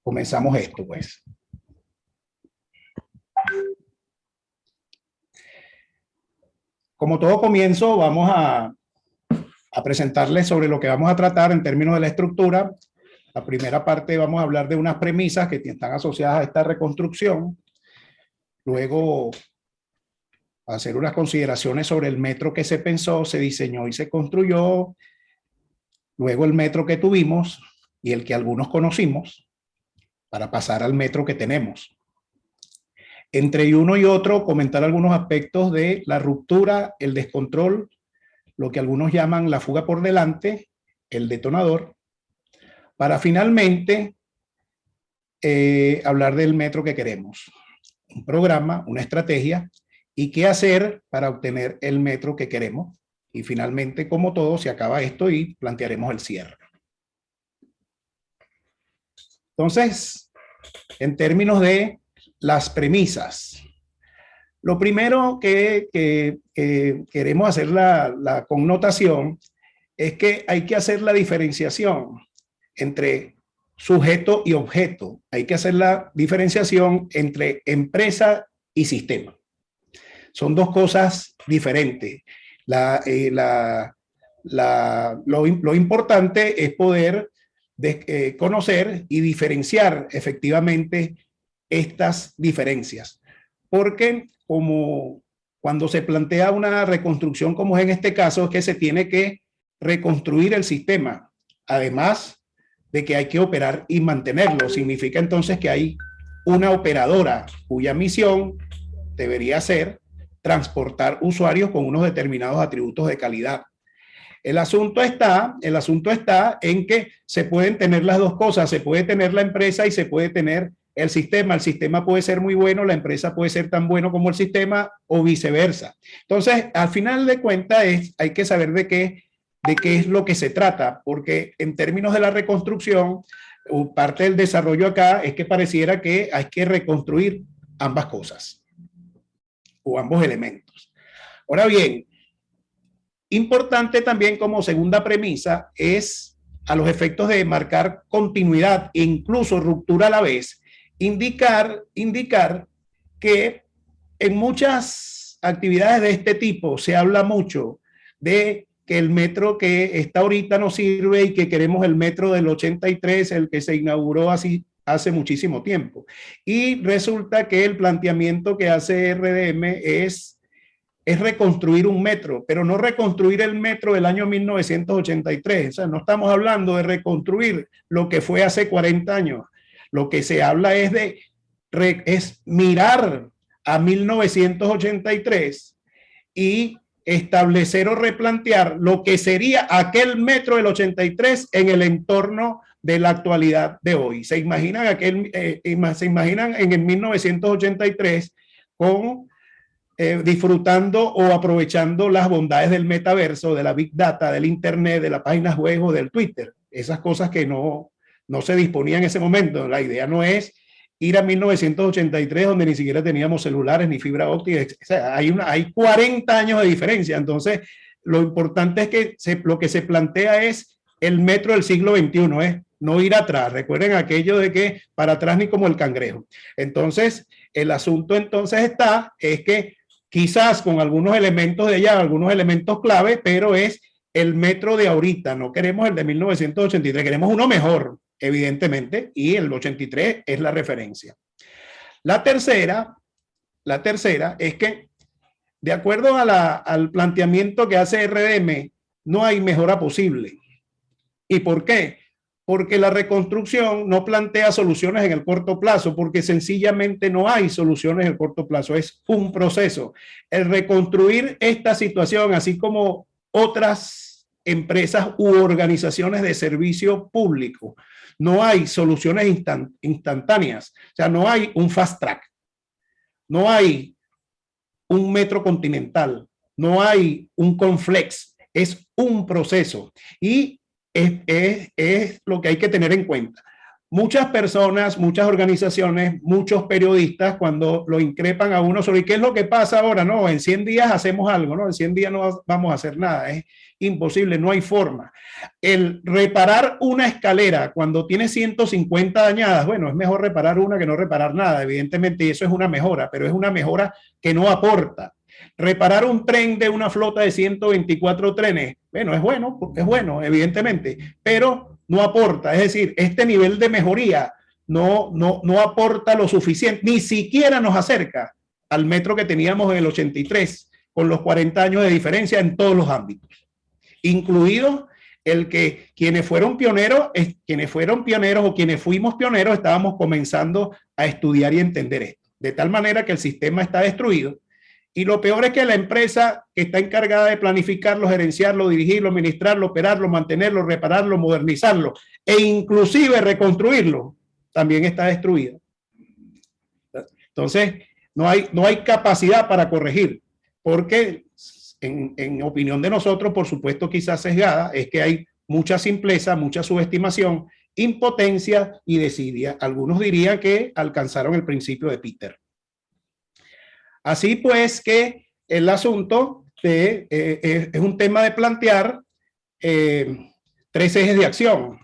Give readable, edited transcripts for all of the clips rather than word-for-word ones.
comenzamos esto, pues. Como todo comienzo, vamos a presentarles sobre lo que vamos a tratar en términos de la estructura. La primera parte vamos a hablar de unas premisas que están asociadas a esta reconstrucción. Luego, hacer unas consideraciones sobre el metro que se pensó, se diseñó y se construyó. Luego el metro que tuvimos y el que algunos conocimos, para pasar al metro que tenemos. Entre uno y otro, comentar algunos aspectos de la ruptura, el descontrol, lo que algunos llaman la fuga por delante, el detonador, para finalmente hablar del metro que queremos. Un programa, una estrategia y qué hacer para obtener el metro que queremos. Y finalmente, como todo, se acaba esto y plantearemos el cierre. Entonces, en términos de las premisas, lo primero que queremos hacer la connotación es que hay que hacer la diferenciación entre sujeto y objeto. Hay que hacer la diferenciación entre empresa y sistema. Son dos cosas diferentes. Lo importante es poder conocer y diferenciar efectivamente estas diferencias. Porque como cuando se plantea una reconstrucción como es en este caso, es que se tiene que reconstruir el sistema. Además de que hay que operar y mantenerlo. Significa entonces que hay una operadora cuya misión debería ser transportar usuarios con unos determinados atributos de calidad. El asunto está en que se pueden tener las dos cosas, se puede tener la empresa y se puede tener el sistema puede ser muy bueno, la empresa puede ser tan bueno como el sistema o viceversa. Entonces, al final de cuentas, hay que saber de qué es lo que se trata, porque en términos de la reconstrucción, parte del desarrollo acá es que pareciera que hay que reconstruir ambas cosas o ambos elementos. Ahora bien, importante también como segunda premisa es, a los efectos de marcar continuidad e incluso ruptura a la vez, indicar que en muchas actividades de este tipo se habla mucho de que el metro que está ahorita no sirve y que queremos el metro del 83, el que se inauguró así hace muchísimo tiempo. Y resulta que el planteamiento que hace RDM es reconstruir un metro, pero no reconstruir el metro del año 1983. O sea, no estamos hablando de reconstruir lo que fue hace 40 años. Lo que se habla es de mirar a 1983 y establecer o replantear lo que sería aquel metro del 83 en el entorno de la actualidad de hoy. Se imaginan se imaginan en el 1983 con disfrutando o aprovechando las bondades del metaverso, de la Big Data, del Internet, de las páginas web o del Twitter. Esas cosas que no se disponían en ese momento. La idea no es ir a 1983 donde ni siquiera teníamos celulares ni fibra óptica. O sea, hay 40 años de diferencia. Entonces, lo importante es que lo que se plantea es el metro del siglo XXI, es no ir atrás. Recuerden aquello de que para atrás ni como el cangrejo. Entonces, el asunto entonces es que quizás con algunos elementos de allá, algunos elementos clave, pero es el metro de ahorita. No queremos el de 1983, queremos uno mejor, evidentemente, y el 83 es la referencia. La tercera es que, de acuerdo al planteamiento que hace RDM, no hay mejora posible. ¿Y por qué? Porque la reconstrucción no plantea soluciones en el corto plazo, porque sencillamente no hay soluciones en el corto plazo, es un proceso. El reconstruir esta situación, así como otras empresas u organizaciones de servicio público, no hay soluciones instantáneas, o sea, no hay un fast track, no hay un metro continental, no hay un Conflex, es un proceso y es lo que hay que tener en cuenta. muchas personas, muchas organizaciones, muchos periodistas, cuando lo increpan a uno sobre qué es lo que pasa ahora, no, en 100 días hacemos algo, no, en 100 días no vamos a hacer nada, es imposible, no hay forma. El reparar una escalera cuando tiene 150 dañadas, bueno, es mejor reparar una que no reparar nada, evidentemente, y eso es una mejora, pero es una mejora que no aporta. Reparar un tren de una flota de 124 trenes, bueno, es bueno, evidentemente, pero no aporta. Es decir, este nivel de mejoría no aporta lo suficiente, ni siquiera nos acerca al metro que teníamos en el 83, con los 40 años de diferencia en todos los ámbitos, incluido el que quienes fueron pioneros o quienes fuimos pioneros estábamos comenzando a estudiar y entender esto, de tal manera que el sistema está destruido. Y lo peor es que la empresa que está encargada de planificarlo, gerenciarlo, dirigirlo, administrarlo, operarlo, mantenerlo, repararlo, modernizarlo e inclusive reconstruirlo, también está destruida. Entonces, no hay capacidad para corregir, porque en opinión de nosotros, por supuesto quizás sesgada, es que hay mucha simpleza, mucha subestimación, impotencia y desidia. Algunos dirían que alcanzaron el principio de Peter. Así pues que el asunto es un tema de plantear 3 ejes de acción.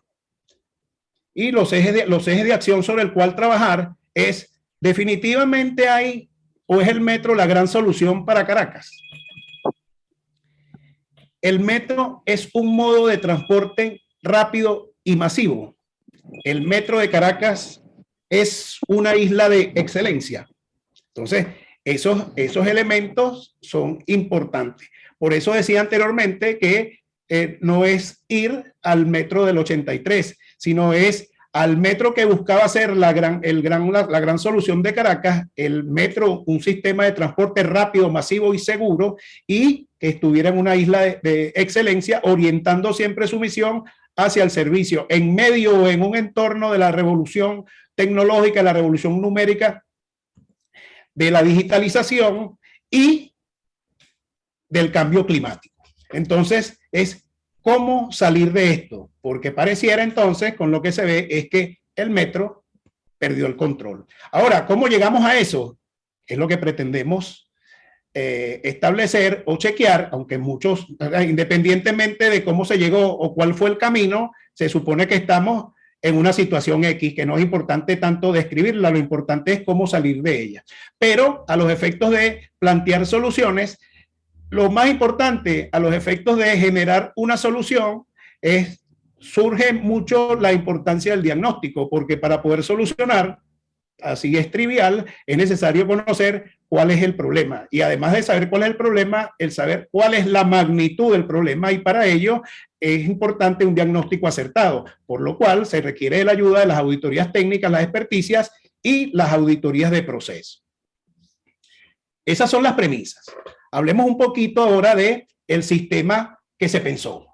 Y los ejes de acción sobre el cual trabajar es, definitivamente hay, o es el metro la gran solución para Caracas. El metro es un modo de transporte rápido y masivo. El metro de Caracas es una isla de excelencia. Entonces, esos elementos son importantes. Por eso decía anteriormente que no es ir al metro del 83, sino es al metro que buscaba ser la gran solución de Caracas, el metro, un sistema de transporte rápido, masivo y seguro, y que estuviera en una isla de excelencia, orientando siempre su misión hacia el servicio, en medio o en un entorno de la revolución tecnológica, la revolución numérica, de la digitalización y del cambio climático. Entonces, es cómo salir de esto, porque pareciera entonces, con lo que se ve, es que el metro perdió el control. Ahora, ¿cómo llegamos a eso? Es lo que pretendemos establecer o chequear, aunque muchos, independientemente de cómo se llegó o cuál fue el camino, se supone que estamos en una situación X, que no es importante tanto describirla, lo importante es cómo salir de ella. Pero a los efectos de plantear soluciones, lo más importante a los efectos de generar una solución surge mucho la importancia del diagnóstico, porque para poder solucionar, así es trivial, es necesario conocer cuál es el problema. Y además de saber cuál es el problema, el saber cuál es la magnitud del problema, y para ello es importante un diagnóstico acertado, por lo cual se requiere de la ayuda de las auditorías técnicas, las experticias y las auditorías de proceso. Esas son las premisas. Hablemos un poquito ahora de el sistema que se pensó.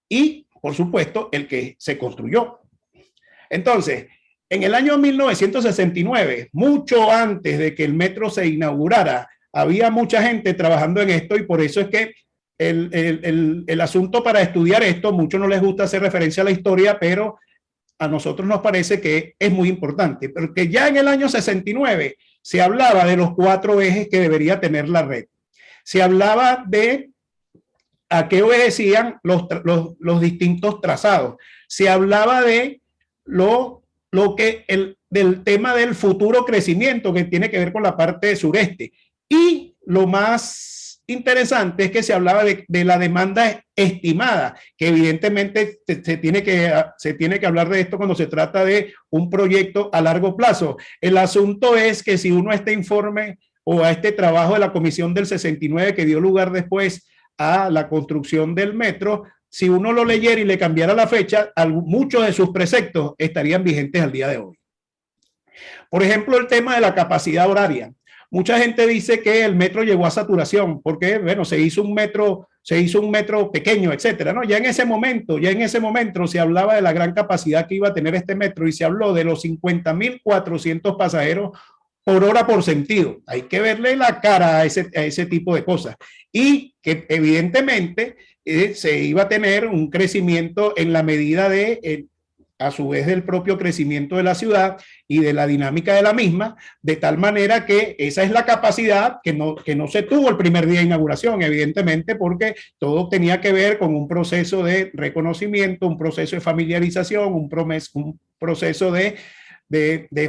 Y, por supuesto, el que se construyó. Entonces, en el año 1969, mucho antes de que el metro se inaugurara, había mucha gente trabajando en esto, y por eso es que el asunto para estudiar esto, muchos no les gusta hacer referencia a la historia, pero a nosotros nos parece que es muy importante, porque ya en el año 69 se hablaba de los 4 ejes que debería tener la red. Se hablaba de a qué obedecían los distintos trazados. Se hablaba de del tema del futuro crecimiento, que tiene que ver con la parte sureste. Y lo más interesante es que se hablaba de la demanda estimada, que evidentemente se tiene que hablar de esto cuando se trata de un proyecto a largo plazo. El asunto es que si uno a este informe o a este trabajo de la Comisión del 69 que dio lugar después a la construcción del metro, si uno lo leyera y le cambiara la fecha, muchos de sus preceptos estarían vigentes al día de hoy. Por ejemplo, el tema de la capacidad horaria. Mucha gente dice que el metro llegó a saturación porque, bueno, se hizo un metro pequeño, etcétera, ¿no? Ya en ese momento se hablaba de la gran capacidad que iba a tener este metro, y se habló de los 50.400 pasajeros por hora por sentido. Hay que verle la cara a ese tipo de cosas. Y que evidentemente se iba a tener un crecimiento en la medida de a su vez del propio crecimiento de la ciudad y de la dinámica de la misma, de tal manera que esa es la capacidad que no se tuvo el primer día de inauguración, evidentemente, porque todo tenía que ver con un proceso de reconocimiento, un proceso de familiarización, un proceso de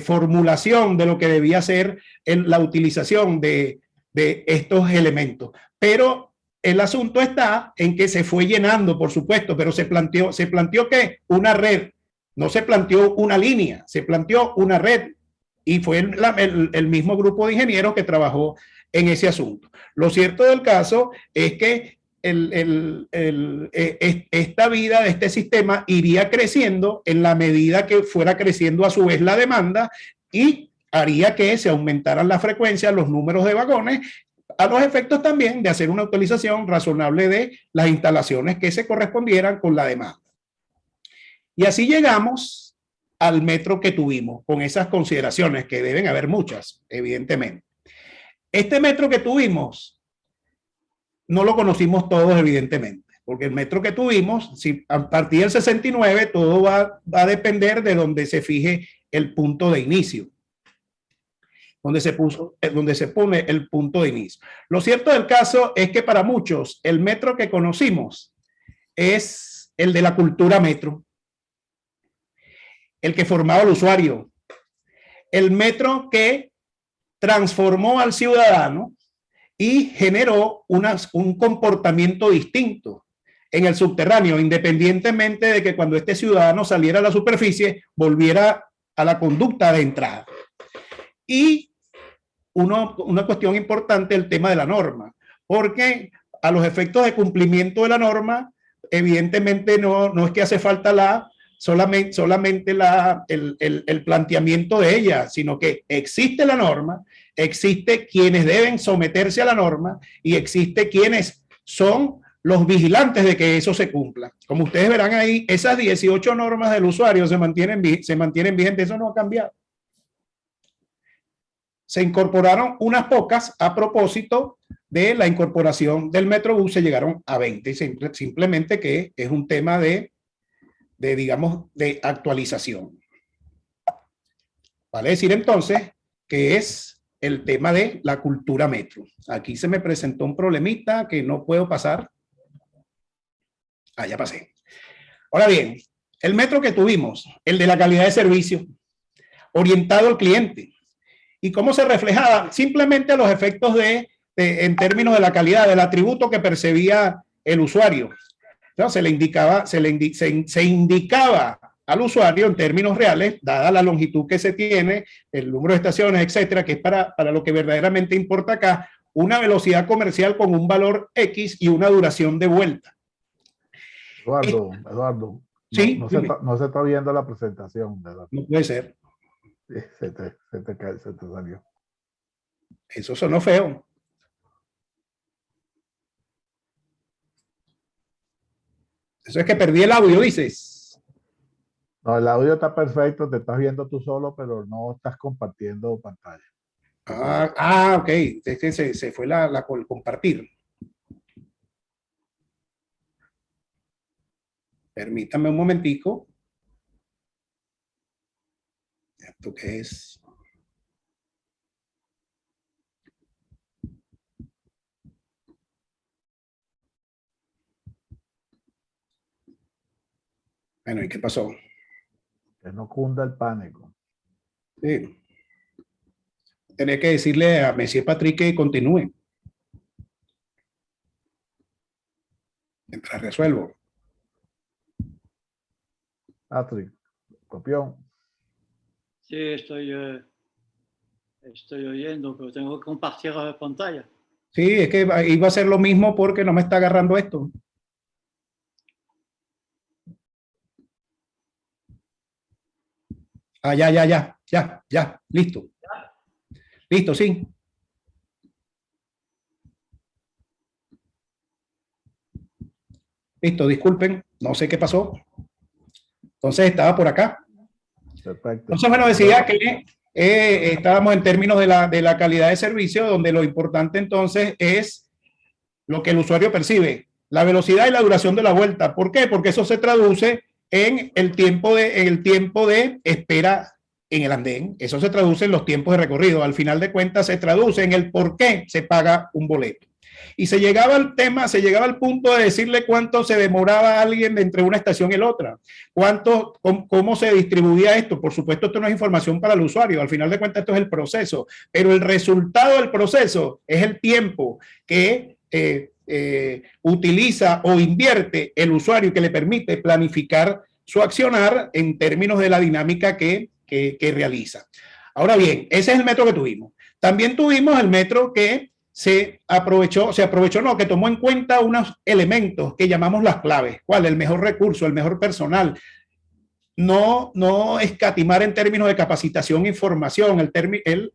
formulación de lo que debía ser la utilización de estos elementos. Pero el asunto está en que se fue llenando, por supuesto, pero se planteó que una red, no se planteó una línea, se planteó una red y fue el mismo grupo de ingenieros que trabajó en ese asunto. Lo cierto del caso es que esta vida de este sistema iría creciendo en la medida que fuera creciendo a su vez la demanda y haría que se aumentaran las frecuencias, los números de vagones, a los efectos también de hacer una utilización razonable de las instalaciones que se correspondieran con la demanda. Y así llegamos al metro que tuvimos, con esas consideraciones, que deben haber muchas, evidentemente. Este metro que tuvimos, no lo conocimos todos, evidentemente, porque el metro que tuvimos, si a partir del 69, todo va a depender de donde se fije el punto de inicio, donde se pone el punto de inicio. Lo cierto del caso es que para muchos el metro que conocimos es el de la cultura metro, el que formaba al usuario, el metro que transformó al ciudadano y generó un comportamiento distinto en el subterráneo, independientemente de que cuando este ciudadano saliera a la superficie, volviera a la conducta de entrada. Y una cuestión importante, el tema de la norma, porque a los efectos de cumplimiento de la norma, evidentemente no es que hace falta solamente el planteamiento de ella, sino que existe la norma, existe quienes deben someterse a la norma y existe quienes son los vigilantes de que eso se cumpla. Como ustedes verán ahí, esas 18 normas del usuario se mantienen vigentes, eso no ha cambiado. Se incorporaron unas pocas a propósito de la incorporación del Metrobús, se llegaron a 20, simplemente que es un tema digamos, de actualización. Vale decir entonces que es el tema de la cultura metro. Aquí se me presentó un problemita que no puedo pasar. Ah, ya pasé. Ahora bien, el metro que tuvimos, el de la calidad de servicio, orientado al cliente. ¿Y cómo se reflejaba? Simplemente a los efectos en términos de la calidad, del atributo que percibía el usuario. Entonces, se indicaba al usuario en términos reales, dada la longitud que se tiene, el número de estaciones, etcétera, que es para lo que verdaderamente importa acá, una velocidad comercial con un valor X y una duración de vuelta. Eduardo, ¿sí? No se está viendo la presentación, ¿verdad? No puede ser. Se te salió. Eso sonó feo. Eso es que perdí el audio, dices. No, el audio está perfecto, te estás viendo tú solo, pero no estás compartiendo pantalla. Ok. Es que se fue el compartir. Permítame un momentico. ¿Esto qué es? Bueno, ¿y qué pasó? Que no cunda el pánico. Sí. Tenía que decirle a Monsieur Patrick que continúe. Mientras resuelvo. Patrick, copión. Sí, estoy oyendo, pero tengo que compartir la pantalla. Sí, es que iba a ser lo mismo porque no me está agarrando esto. Ah, ya, listo. Listo, sí. Listo, disculpen, no sé qué pasó. Entonces estaba por acá. Perfecto. Entonces, bueno, decía que estábamos en términos de la calidad de servicio, donde lo importante entonces es lo que el usuario percibe, la velocidad y la duración de la vuelta. ¿Por qué? Porque eso se traduce en el tiempo de espera en el andén. Eso se traduce en los tiempos de recorrido. Al final de cuentas se traduce en el por qué se paga un boleto. Y se llegaba al punto de decirle cuánto se demoraba alguien entre una estación y la otra, cómo se distribuía esto. Por supuesto, esto no es información para el usuario, al final de cuentas esto es el proceso, pero el resultado del proceso es el tiempo que utiliza o invierte el usuario, que le permite planificar su accionar en términos de la dinámica que realiza. Ahora bien, ese es el metro que tuvimos. También tuvimos el metro que que tomó en cuenta unos elementos que llamamos las claves. ¿Cuál? El mejor recurso, el mejor personal. No escatimar en términos de capacitación e información,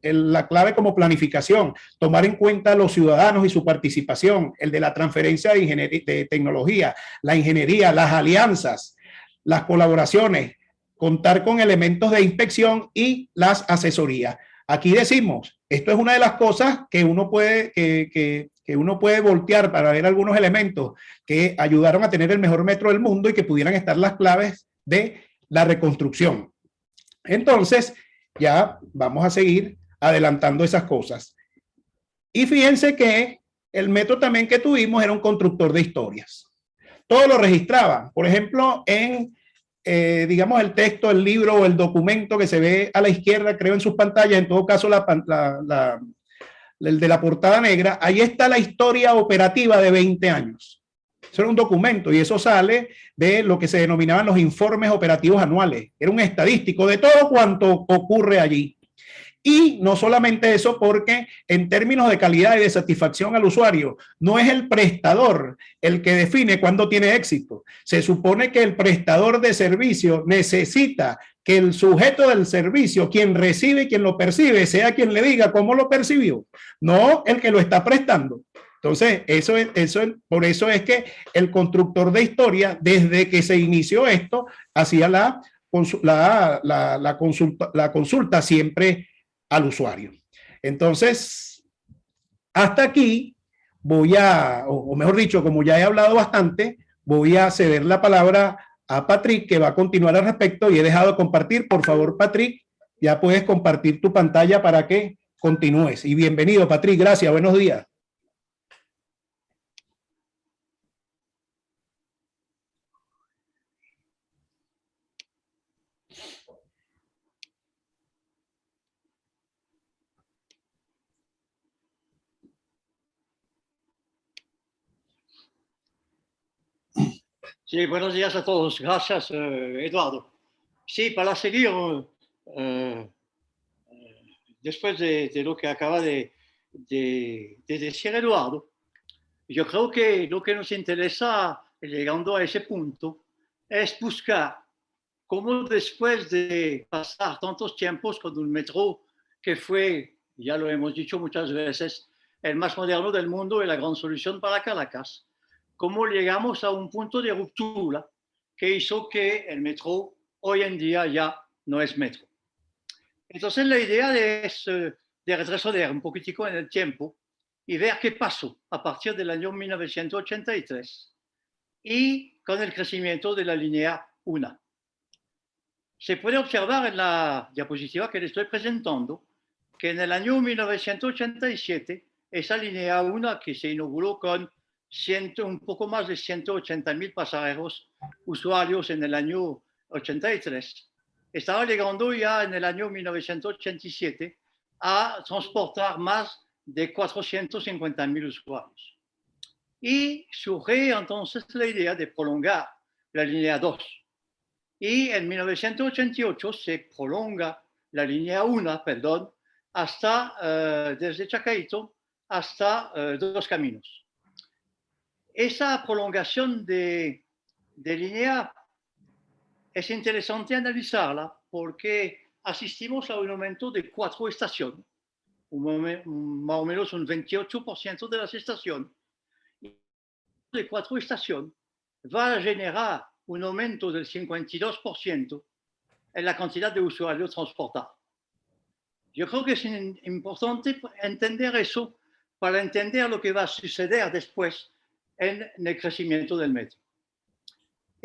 la clave como planificación, tomar en cuenta a los ciudadanos y su participación, el de la transferencia de tecnología, la ingeniería, las alianzas, las colaboraciones, contar con elementos de inspección y las asesorías. Aquí decimos, esto es una de las cosas que uno puede voltear para ver algunos elementos que ayudaron a tener el mejor metro del mundo y que pudieran estar las claves de la reconstrucción. Entonces, ya vamos a seguir adelantando esas cosas. Y fíjense que el metro también que tuvimos era un constructor de historias. Todo lo registraba. Por ejemplo, en digamos, el texto, el libro o el documento que se ve a la izquierda, creo en sus pantallas, en todo caso el de la portada negra, ahí está la historia operativa de 20 años. Eso era un documento y eso sale de lo que se denominaban los informes operativos anuales. Era un estadístico de todo cuanto ocurre allí. Y no solamente eso, porque en términos de calidad y de satisfacción al usuario, no es el prestador el que define cuándo tiene éxito. Se supone que el prestador de servicio necesita que el sujeto del servicio, quien recibe y quien lo percibe, sea quien le diga cómo lo percibió, no el que lo está prestando. Entonces, por eso es que el constructor de historia, desde que se inició esto, hacía la consulta siempre al usuario. Entonces, hasta aquí o mejor dicho, como ya he hablado bastante, voy a ceder la palabra a Patrick, que va a continuar al respecto, y he dejado de compartir. Por favor, Patrick, ya puedes compartir tu pantalla para que continúes. Y bienvenido, Patrick. Gracias. Buenos días. Sí, buenos días a todos. Gracias, Eduardo. Sí, para seguir, después de lo que acaba de decir Eduardo, yo creo que lo que nos interesa, llegando a ese punto, es buscar cómo después de pasar tantos tiempos con un metro que fue, ya lo hemos dicho muchas veces, el más moderno del mundo y la gran solución para Caracas, cómo llegamos a un punto de ruptura que hizo que el metro hoy en día ya no es metro. Entonces la idea es de retroceder un poquitico en el tiempo y ver qué pasó a partir del año 1983 y con el crecimiento de la línea 1. Se puede observar en la diapositiva que le estoy presentando que en el año 1987 esa línea 1 que se inauguró con un poco más de 180,000 pasajeros usuarios en el año 83, estaba llegando ya en el año 1987 a transportar más de 450,000 usuarios. Y surge entonces la idea de prolongar la línea 2. Y en 1988 se prolonga la línea 1, perdón, hasta desde Chacaito hasta Dos Caminos. Esa prolongación de línea es interesante analizarla porque asistimos a un aumento de 4 estaciones, más o menos un 28% de las estaciones. De 4 estaciones va a generar un aumento del 52% en la cantidad de usuarios transportados. Yo creo que es importante entender eso para entender lo que va a suceder después en el crecimiento del metro.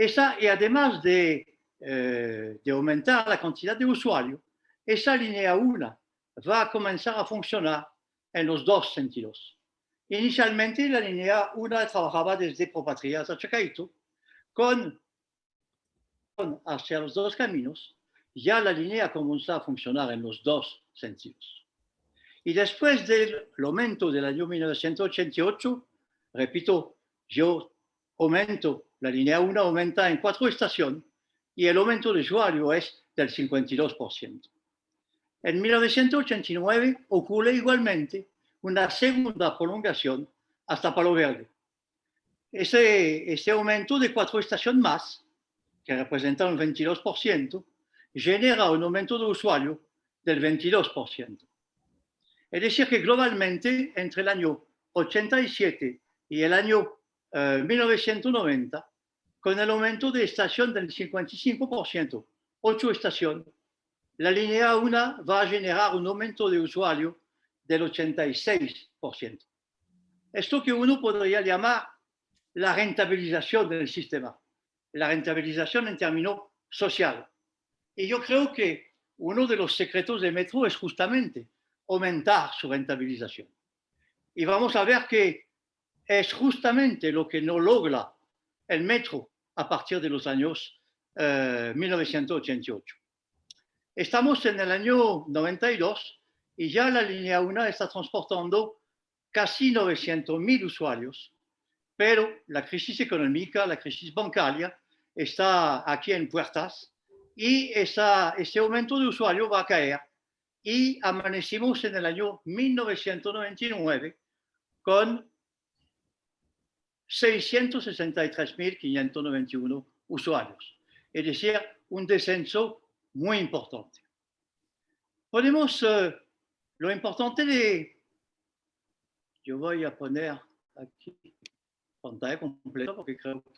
Y además de aumentar la cantidad de usuarios, esa línea 1 va a comenzar a funcionar en los dos sentidos. Inicialmente, la línea 1 trabajaba desde Propatria a Chacaito hacia los dos caminos. Ya la línea comenzó a funcionar en los dos sentidos. Y después del aumento del año 1988, repito, yo aumento, la línea 1 aumenta en 4 estaciones y el aumento de usuario es del 52%. En 1989 ocurre igualmente una segunda prolongación hasta Palo Verde. Ese aumento de 4 estaciones más, que representa un 22%, genera un aumento de usuario del 22%. Es decir, que globalmente, entre el año 87 y el año 1990, con el aumento de estación del 55%, 8 estaciones, la línea 1 va a generar un aumento de usuario del 86%. Esto que uno podría llamar la rentabilización del sistema, la rentabilización en términos sociales. Y yo creo que uno de los secretos de Metro es justamente aumentar su rentabilización. Y vamos a ver que es justamente lo que no logra el Metro a partir de los años 1988. Estamos en el año 92 y ya la línea 1 está transportando casi 900.000 usuarios, pero la crisis económica, la crisis bancaria está aquí en puertas y ese aumento de usuarios va a caer y amanecimos en el año 1999 con 663.591 usuarios, es decir, un descenso muy importante. Ponemos lo importante de... Yo voy a poner aquí pantalla completa porque creo que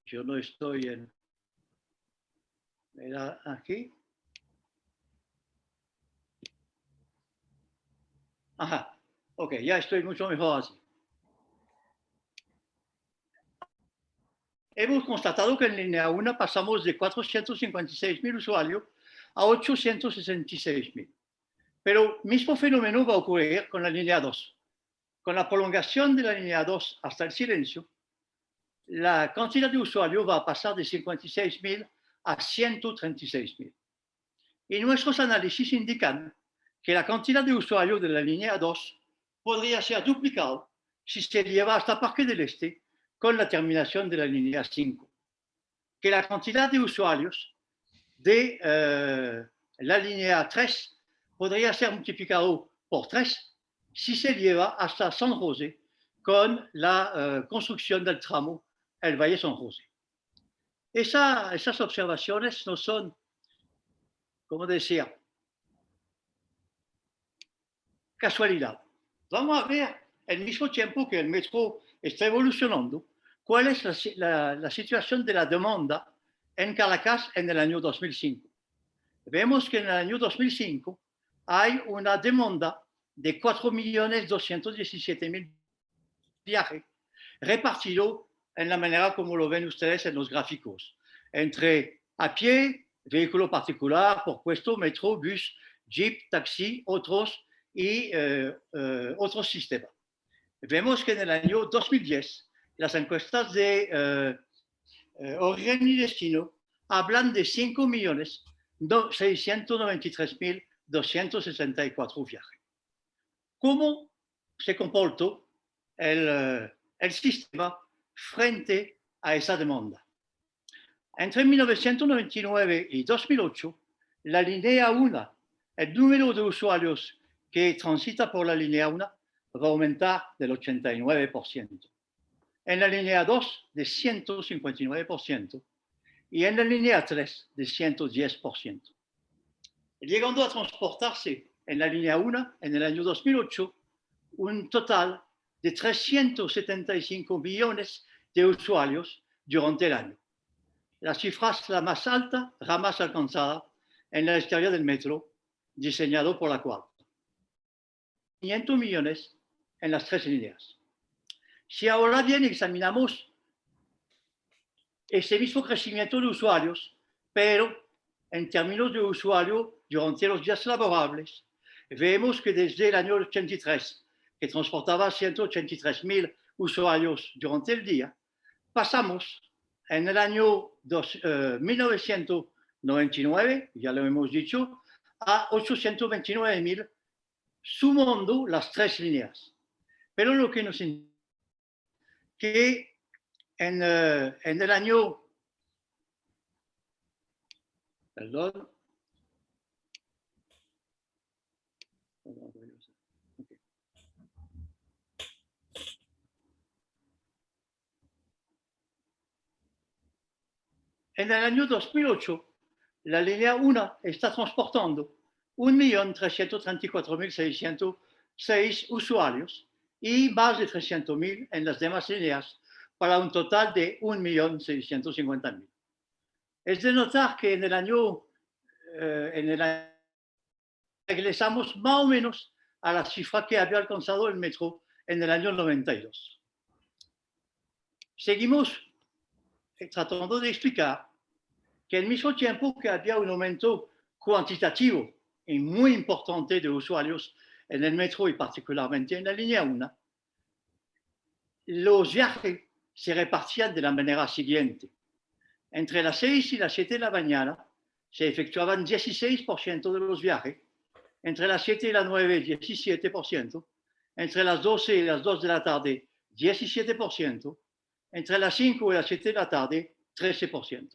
yo no estoy en... Mira aquí. Ajá, ok, ya estoy mucho mejor así. Hemos constatado que en línea 1 pasamos de 456.000 usuarios a 866.000. Pero mismo fenómeno va a ocurrir con la línea 2. Con la prolongación de la línea 2 hasta el silencio, la cantidad de usuarios va a pasar de 56.000 a 136.000. Y nuestros análisis indican que la cantidad de usuarios de la línea 2 podría ser duplicado si se lleva hasta Parque del Este con la terminación de la línea 5. Que la cantidad de usuarios de la línea 3 podría ser multiplicado por 3 si se lleva hasta San José con la construcción del tramo El Valle San José. Esas observaciones no son, como decía, casualidad. Vamos a ver, al mismo tiempo que el metro está evolucionando, cuál es la situación de la demanda en Caracas en el año 2005. Vemos que en el año 2005 hay una demanda de 4.217.000 viajes repartido en la manera como lo ven ustedes en los gráficos, entre a pie, vehículo particular, por puesto, metro, bus, jeep, taxi, otros y otros sistemas. Vemos que en el año 2010 las encuestas de Origen y Destino hablan de 5.693.264 viajes. ¿Cómo se comportó el sistema frente a esa demanda? Entre 1999 y 2008, la línea 1, el número de usuarios que transita por la línea 1 va a aumentar del 89%. En la línea 2 de 159% y en la línea 3 de 110%. Llegando a transportarse en la línea 1 en el año 2008 un total de 375 millones de usuarios durante el año. La cifra es la más alta jamás alcanzada en la historia del metro diseñado por la Cuarta. 500 millones en las 3 líneas. Si ahora bien examinamos ese mismo crecimiento de usuarios, pero en términos de usuario durante los días laborables, vemos que desde el año 83, que transportaba 183.000 usuarios durante el día, pasamos en el año 1999, ya lo hemos dicho, a 829.000, sumando las tres líneas. Pero lo que nos indica que en el año, perdón, en el año 2008, la línea 1 está transportando 1.334.606 usuarios y más de 300.000 en las demás líneas, para un total de 1.650.000. Es de notar que en el año regresamos más o menos a la cifra que había alcanzado el metro en el año 92. Seguimos tratando de explicar que al mismo tiempo que había un aumento cuantitativo y muy importante de usuarios en el metro y particularmente en la línea 1, los viajes se repartían de la manera siguiente. Entre las 6 y las 7 de la mañana se efectuaban 16% de los viajes, entre las 7 y las 9, 17%, entre las 12 y las 2 de la tarde, 17%, entre las 5 y las 7 de la tarde, 13%.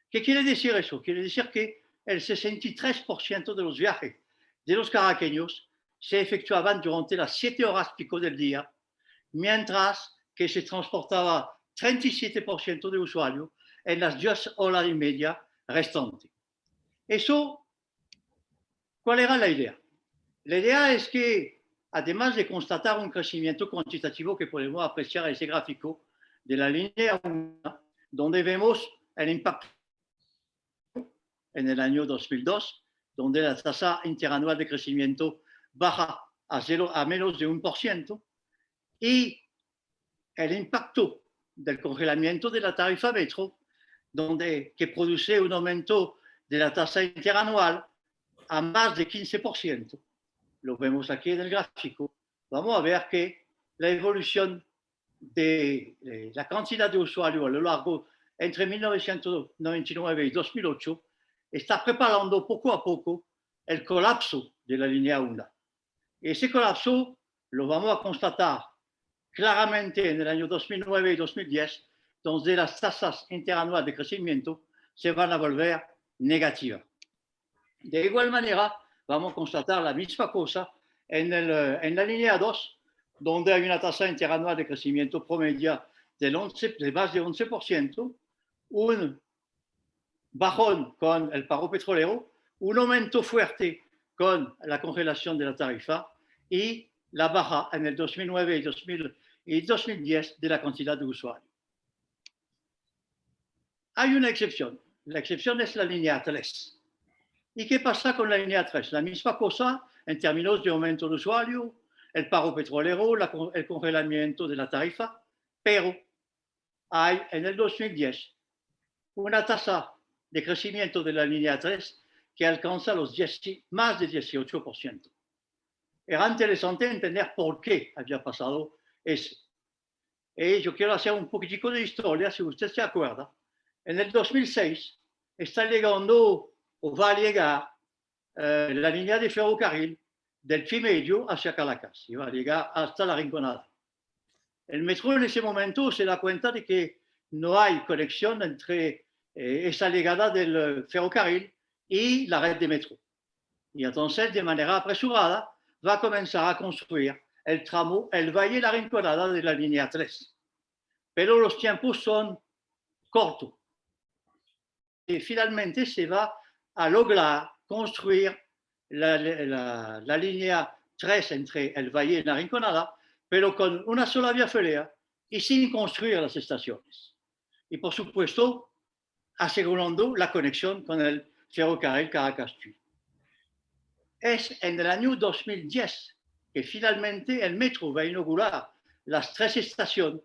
¿Qué quiere decir eso? Quiere decir que el 63% de los viajes de los caraqueños se efectuaban durante las 7 horas pico del día, mientras que se transportaba 37% de usuarios en las 10 horas y media restantes. Eso, ¿cuál era la idea? La idea es que, además de constatar un crecimiento cuantitativo que podemos apreciar en ese gráfico de la línea 1, donde vemos el impacto en el año 2002, donde la tasa interanual de crecimiento baja a menos de 1%, y el impacto del congelamiento de la tarifa metro, que produce un aumento de la tasa interanual a más de 15%. Lo vemos aquí en el gráfico. Vamos a ver que la evolución de la cantidad de usuarios a lo largo entre 1999 y 2008 está preparando poco a poco el colapso de la línea 1. Ese colapso lo vamos a constatar claramente en el año 2009 y 2010, donde las tasas interanuales de crecimiento se van a volver negativas. De igual manera, vamos a constatar la misma cosa en la línea 2, donde hay una tasa interanual de crecimiento promedio de más de 11%, un bajón con el paro petrolero, un aumento fuerte con la congelación de la tarifa y la baja en el 2009 y 2010 de la cantidad de usuarios. Hay una excepción. La excepción es la línea 3. ¿Y qué pasa con la línea 3? La misma cosa en términos de aumento de usuario, el paro petrolero, el congelamiento de la tarifa, pero hay en el 2010 una tasa de crecimiento de la línea 3 que alcanza más de 18%. Era interesante entender por qué había pasado eso. Y yo quiero hacer un poquitico de historia, si usted se acuerda. En el 2006 está llegando o va a llegar la línea de ferrocarril del Fimedio hacia Caracas y va a llegar hasta la Rinconada. El metro en ese momento se da cuenta de que no hay conexión entre esa llegada del ferrocarril y la red de metro. Y entonces, de manera apresurada, va a comenzar a construir el tramo El Valle La Rinconada de la línea 3. Pero los tiempos son cortos. Y finalmente se va a lograr construir la línea 3 entre El Valle y La Rinconada, pero con una sola vía férrea y sin construir las estaciones. Y por supuesto, asegurando la conexión con el ferrocarril Caracas-Tuy. Es en el año 2010 que finalmente el metro va a inaugurar las 3 estaciones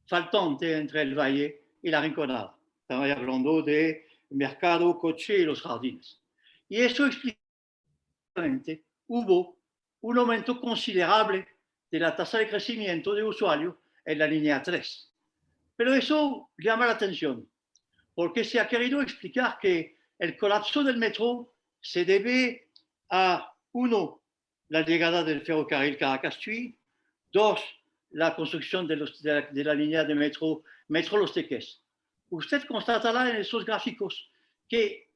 faltantes entre El Valle y La Rinconada. estamos hablando de mercado, coche y los jardines. Y eso explica que hubo un aumento considerable de la tasa de crecimiento de usuarios en la línea 3. Pero eso llama la atención, porque se ha querido explicar que el colapso del metro se debe a, uno, la llegada del ferrocarril Caracas-Chuy, dos, la construcción de la línea de metro Los Teques. Usted constatará en esos gráficos que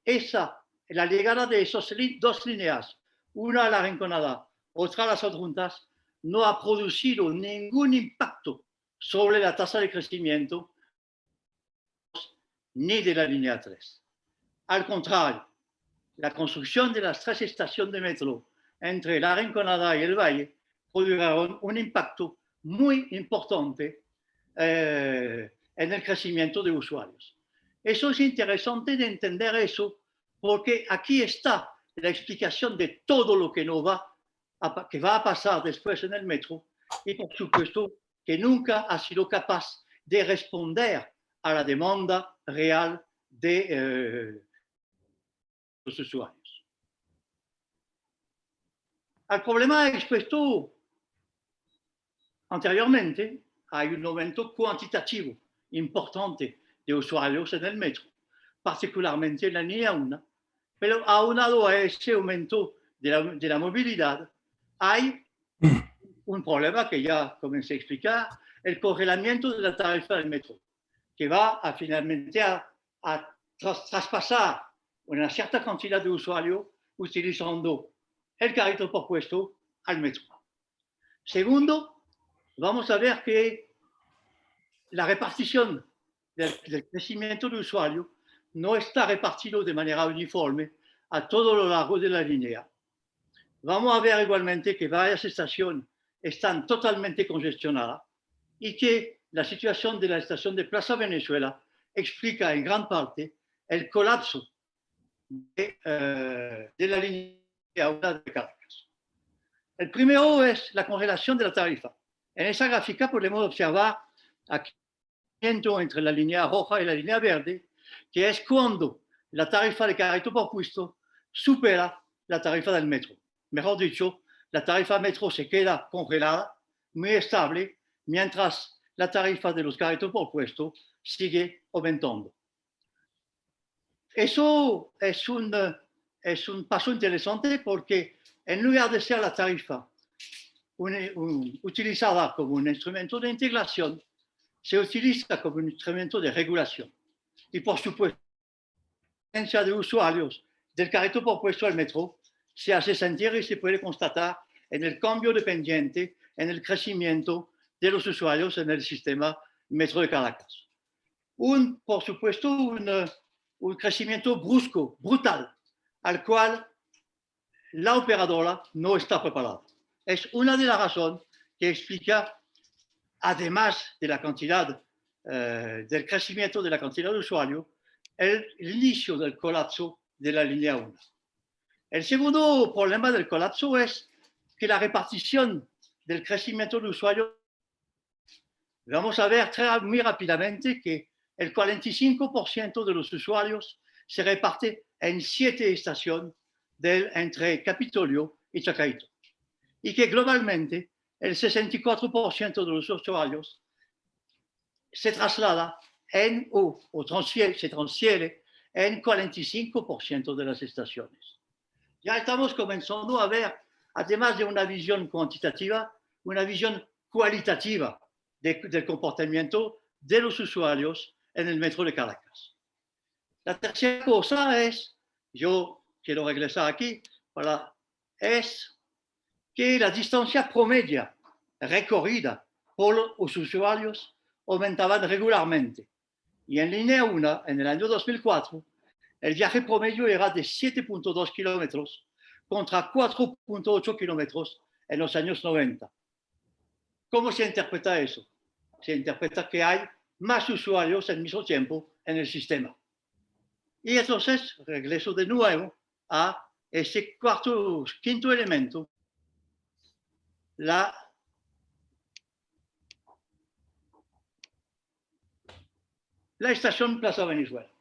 la llegada de esas dos líneas, una a la Rinconada, otra a las adjuntas, no ha producido ningún impacto sobre la tasa de crecimiento ni de la línea 3. Al contrario, la construcción de las 3 estaciones de metro entre la Rinconada y el Valle produjeron un impacto muy importante en el crecimiento de usuarios. Eso es interesante de entender eso, porque aquí está la explicación de todo lo que que va a pasar después en el metro, y por supuesto que nunca ha sido capaz de responder a la demanda real de los usuarios. Al problema expuesto anteriormente, hay un aumento cuantitativo importante de usuarios en el metro, particularmente en la línea 1, pero aunado a ese aumento de la movilidad, hay un problema que ya comencé a explicar, el congelamiento de la tarifa del metro, que va finalmente a traspasar una cierta cantidad de usuarios utilizando el carrito por puesto al metro. Segundo, vamos a ver que la repartición del crecimiento de usuarios no está repartido de manera uniforme a todo lo largo de la línea. Vamos a ver igualmente que varias estaciones están totalmente congestionadas y que la situación de la estación de Plaza Venezuela explica en gran parte el colapso de la línea 1 de Caracas. El primero es la congelación de la tarifa. En esa gráfica podemos observar aquí entre la línea roja y la línea verde, que es cuando la tarifa de carrito por puesto supera la tarifa del metro. Mejor dicho, la tarifa metro se queda congelada, muy estable, mientras la tarifa de los carritos por puesto sigue aumentando. Eso es un paso interesante porque en lugar de ser la tarifa utilizada como un instrumento de integración, se utiliza como un instrumento de regulación. Y por supuesto, la presencia de usuarios del carrito por puesto al metro se hace sentir y se puede constatar en el cambio dependiente, en el crecimiento de los usuarios en el sistema metro de Caracas. Por supuesto, un crecimiento brusco, brutal, al cual la operadora no está preparada. Es una de las razones que explica, además de la cantidad, del crecimiento de la cantidad de usuarios, el inicio del colapso de la línea 1. El segundo problema del colapso es que la repartición del crecimiento de usuarios, vamos a ver muy rápidamente que el 45% de los usuarios se reparte en 7 estaciones entre Capitolio y Chacaito. Y que globalmente el 64% de los usuarios se traslada se transfiere en 45% de las estaciones. Ya estamos comenzando a ver, además de una visión cuantitativa, una visión cualitativa del comportamiento de los usuarios en el metro de Caracas. La tercera cosa es, yo quiero regresar aquí, es que la distancia promedia recorrida por los usuarios aumentaban regularmente. Y en línea 1, en el año 2004, el viaje promedio era de 7.2 kilómetros contra 4.8 kilómetros en los años 90. ¿Cómo se interpreta eso? Se interpreta que hay más usuarios al mismo tiempo en el sistema. Y entonces regreso de nuevo a ese quinto elemento, la estación Plaza Venezuela.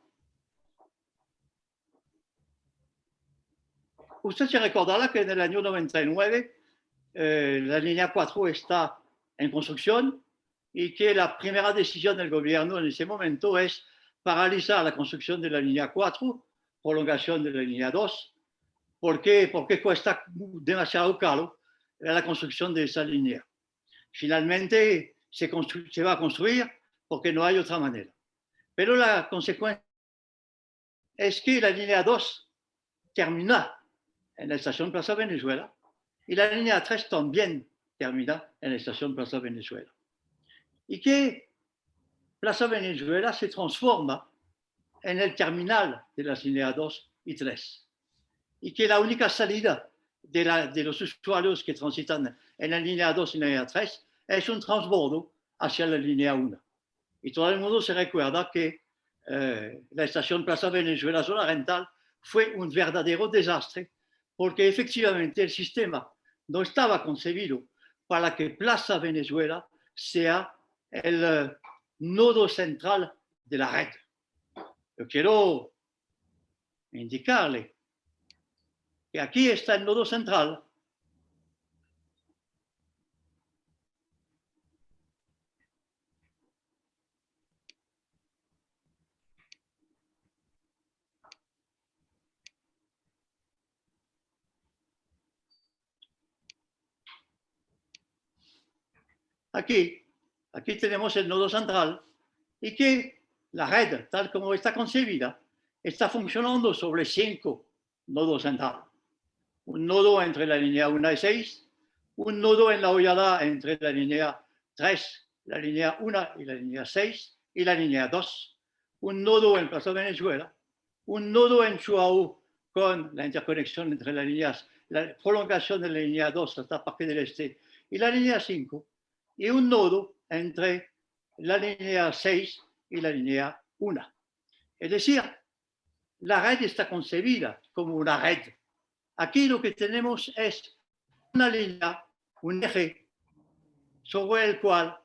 Usted se recordará que en el año 99 la línea 4 está en construcción y que la primera decisión del gobierno en ese momento es paralizar la construcción de la línea 4, prolongación de la línea 2, porque cuesta demasiado caro la construcción de esa línea. Finalmente se va a construir porque no hay otra manera. Pero la consecuencia es que la línea 2 termina en la estación Plaza Venezuela y la línea 3 también termina en la estación Plaza Venezuela. Y que Plaza Venezuela se transforma en el terminal de las líneas 2 y 3. Y que la única salida de los usuarios que transitan en la línea 2 y la línea 3 es un transbordo hacia la línea 1. Y todo el mundo se recuerda que la estación Plaza Venezuela zona rental fue un verdadero desastre porque efectivamente el sistema no estaba concebido para que Plaza Venezuela sea el nodo central de la red. Yo quiero indicarle que aquí está el nodo central. Aquí tenemos el nodo central y que la red, tal como está concebida, está funcionando sobre 5 nodos centrales. Un nodo entre la línea 1 y 6, un nodo en la hollada entre la línea 3, la línea 1 y la línea 6 y la línea 2, un nodo en Plaza Venezuela, un nodo en Chuao con la interconexión entre las líneas, la prolongación de la línea 2 hasta Parque del Este y la línea 5, y un nodo entre la línea 6 y la línea 1. Es decir, la red está concebida como una red. Aquí lo que tenemos es una línea, un eje, sobre el cual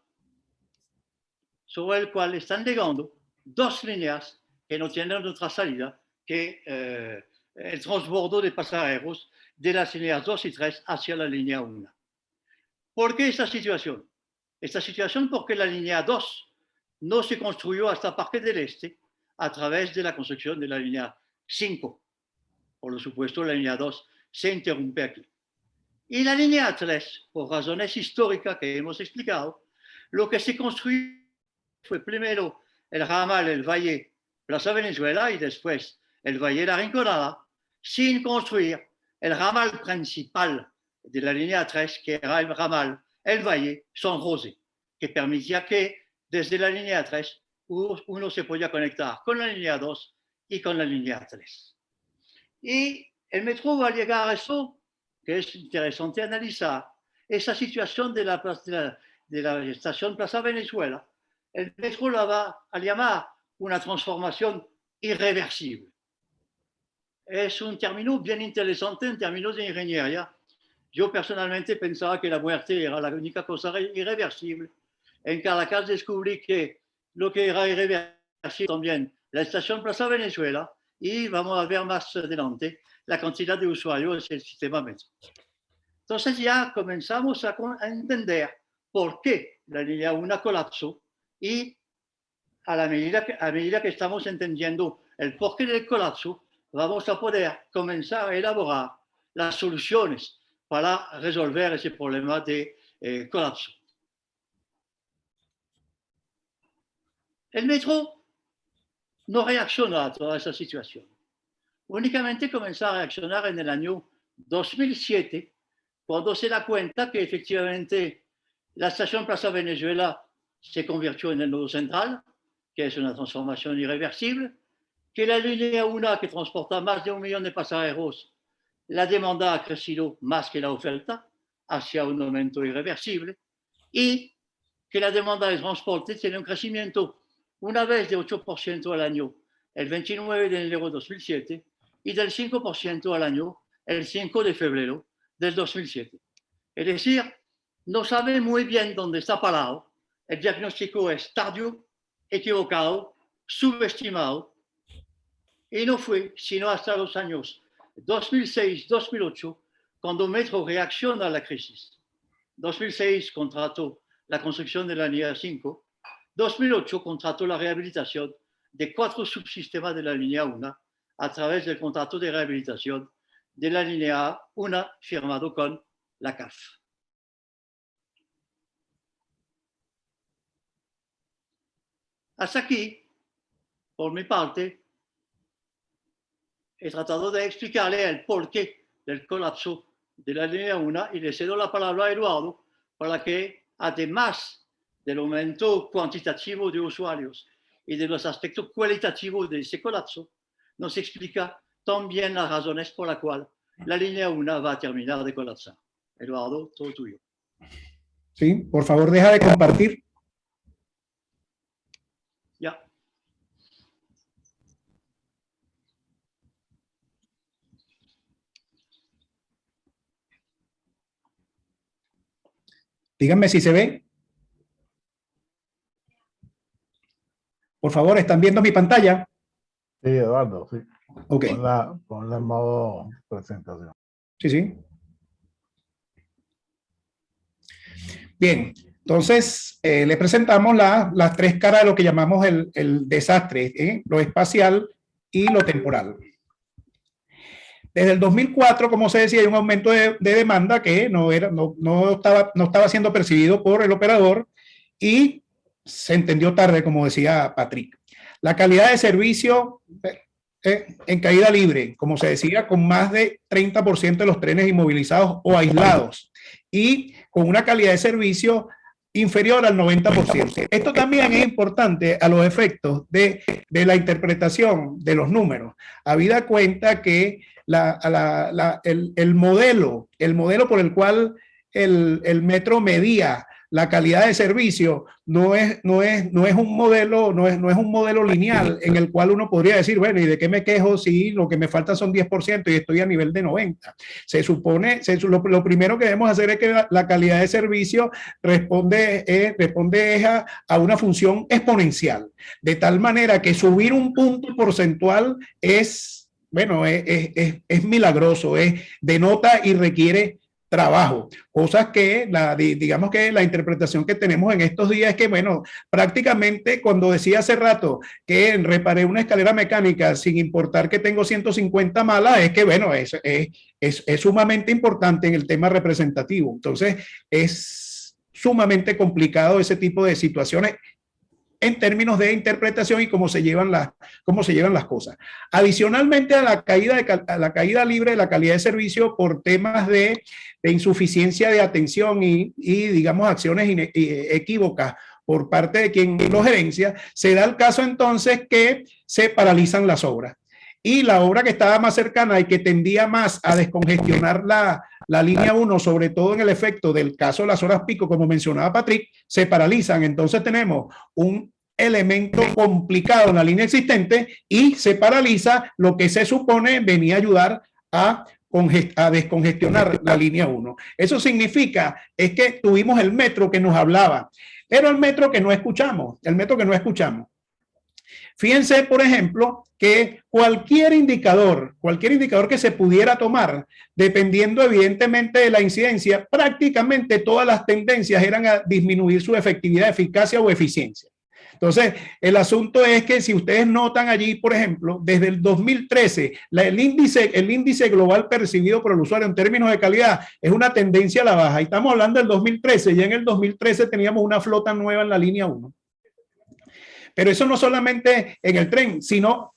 están llegando dos líneas que no tienen otra salida que el transbordo de pasajeros de las líneas 2 y 3 hacia la línea 1. ¿Por qué esta situación? Esta situación porque la línea 2 no se construyó hasta Parque del Este a través de la construcción de la línea 5. Por supuesto, la línea 2 se interrumpe aquí. Y la línea 3, por razones históricas que hemos explicado, lo que se construyó fue primero el ramal, el Valle, Plaza Venezuela y después el Valle La Rinconada, sin construir el ramal principal de la línea 3, que era el ramal, el Valle San José, que permitía que desde la línea 3 uno se podía conectar con la línea 2 y con la línea 3. Y el metro va a llegar a eso, que es interesante analizar, esa situación de la estación Plaza Venezuela. El metro la va a llamar una transformación irreversible. Es un término bien interesante en términos de ingeniería. Yo personalmente pensaba que la muerte era la única cosa irreversible. En Caracas descubrí que lo que era irreversible también la estación Plaza Venezuela y vamos a ver más adelante la cantidad de usuarios del sistema metro. Entonces ya comenzamos a entender por qué la línea 1 colapsó y a medida que estamos entendiendo el porqué del colapso, vamos a poder comenzar a elaborar las soluciones para resolver ese problema de colapso. El metro no reacciona a toda esa situación. Únicamente comenzó a reaccionar en el año 2007, cuando se da cuenta que efectivamente la estación Plaza Venezuela se convirtió en el nodo central, que es una transformación irreversible, que la línea 1, que transporta más de 1 millón de pasajeros, la demanda ha crecido más que la oferta, hacia un aumento irreversible, y que la demanda de transporte tiene un crecimiento una vez de 8% al año el 29 de enero de 2007 y del 5% al año el 5 de febrero del 2007. Es decir, no sabe muy bien dónde está parado, el diagnóstico es tardío, equivocado subestimado y no fue sino hasta los años 2006-2008 cuando Metro reacciona a la crisis. 2006 contrató la construcción de la línea 5, 2008 contrató la rehabilitación de 4 subsistemas de la línea 1 a través del contrato de rehabilitación de la línea 1 firmado con la CAF. Hasta aquí, por mi parte, he tratado de explicarle el porqué del colapso de la línea 1 y le cedo la palabra a Eduardo para que, además del aumento cuantitativo de usuarios y de los aspectos cualitativos de ese colapso, nos explica también las razones por las cuales la línea 1 va a terminar de colapsar. Eduardo, todo tuyo. Sí, por favor, deja de compartir. Ya. Díganme si se ve. Por favor, ¿están viendo mi pantalla? Sí, Eduardo, sí. Ok. Ponla en modo presentación. Sí, sí. Bien, entonces le presentamos las 3 caras de lo que llamamos el desastre, lo espacial y lo temporal. Desde el 2004, como se decía, hay un aumento de demanda que no estaba siendo percibido por el operador y se entendió tarde, como decía Patrick. La calidad de servicio en caída libre, como se decía, con más de 30% de los trenes inmovilizados o aislados y con una calidad de servicio inferior al 90%. Esto también es importante a los efectos de la interpretación de los números, habida cuenta que el modelo por el cual el metro medía la calidad de servicio no es un modelo lineal en el cual uno podría decir, bueno, ¿y de qué me quejo si lo que me falta son 10% y estoy a nivel de 90%? Se supone, lo primero que debemos hacer es que la calidad de servicio responde a una función exponencial, de tal manera que subir un punto porcentual es milagroso, denota y requiere trabajo, cosas que digamos que la interpretación que tenemos en estos días es que, bueno, prácticamente cuando decía hace rato que reparé una escalera mecánica sin importar que tengo 150 malas, es que, bueno, es sumamente importante en el tema representativo. Entonces, es sumamente complicado ese tipo de situaciones en términos de interpretación y cómo se llevan las cosas. Adicionalmente a la caída libre de la calidad de servicio por temas de insuficiencia de atención y digamos, acciones equívocas por parte de quien lo gerencia, se da el caso entonces que se paralizan las obras. Y la obra que estaba más cercana y que tendía más a descongestionar la línea 1, sobre todo en el efecto del caso de las horas pico, como mencionaba Patrick, se paralizan. Entonces tenemos un elemento complicado en la línea existente y se paraliza lo que se supone venía a ayudar a descongestionar la línea 1. Eso significa es que tuvimos el metro que nos hablaba, pero el metro que no escuchamos, Fíjense, por ejemplo, que cualquier indicador que se pudiera tomar, dependiendo evidentemente de la incidencia, prácticamente todas las tendencias eran a disminuir su efectividad, eficacia o eficiencia. Entonces, el asunto es que si ustedes notan allí, por ejemplo, desde el 2013, el índice global percibido por el usuario en términos de calidad es una tendencia a la baja. Y estamos hablando del 2013, ya en el 2013 teníamos una flota nueva en la línea 1. Pero eso no solamente en el tren, sino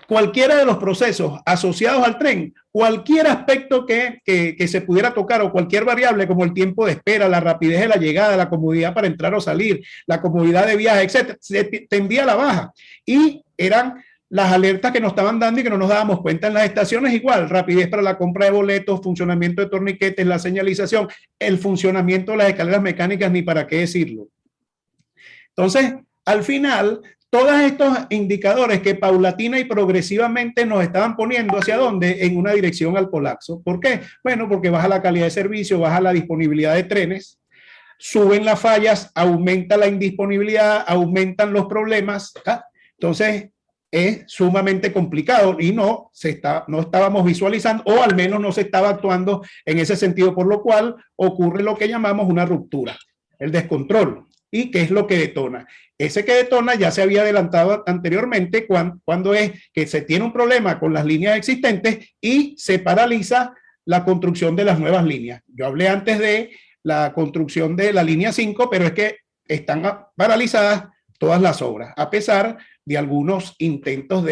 cualquiera de los procesos asociados al tren, cualquier aspecto que se pudiera tocar o cualquier variable como el tiempo de espera, la rapidez de la llegada, la comodidad para entrar o salir, la comodidad de viaje, etcétera, se tendía a la baja. Y eran las alertas que nos estaban dando y que no nos dábamos cuenta en las estaciones, igual, rapidez para la compra de boletos, funcionamiento de torniquetes, la señalización, el funcionamiento de las escaleras mecánicas, ni para qué decirlo. Entonces, al final, todos estos indicadores que paulatina y progresivamente nos estaban poniendo hacia dónde, en una dirección al colapso. ¿Por qué? Bueno, porque baja la calidad de servicio, baja la disponibilidad de trenes, suben las fallas, aumenta la indisponibilidad, aumentan los problemas. Entonces, es sumamente complicado y no estábamos visualizando, o al menos no se estaba actuando en ese sentido, por lo cual ocurre lo que llamamos una ruptura, el descontrol. ¿Y qué es lo que detona? Ese que detona ya se había adelantado anteriormente cuando es que se tiene un problema con las líneas existentes y se paraliza la construcción de las nuevas líneas. Yo hablé antes de la construcción de la línea 5, pero es que están paralizadas todas las obras, a pesar de algunos intentos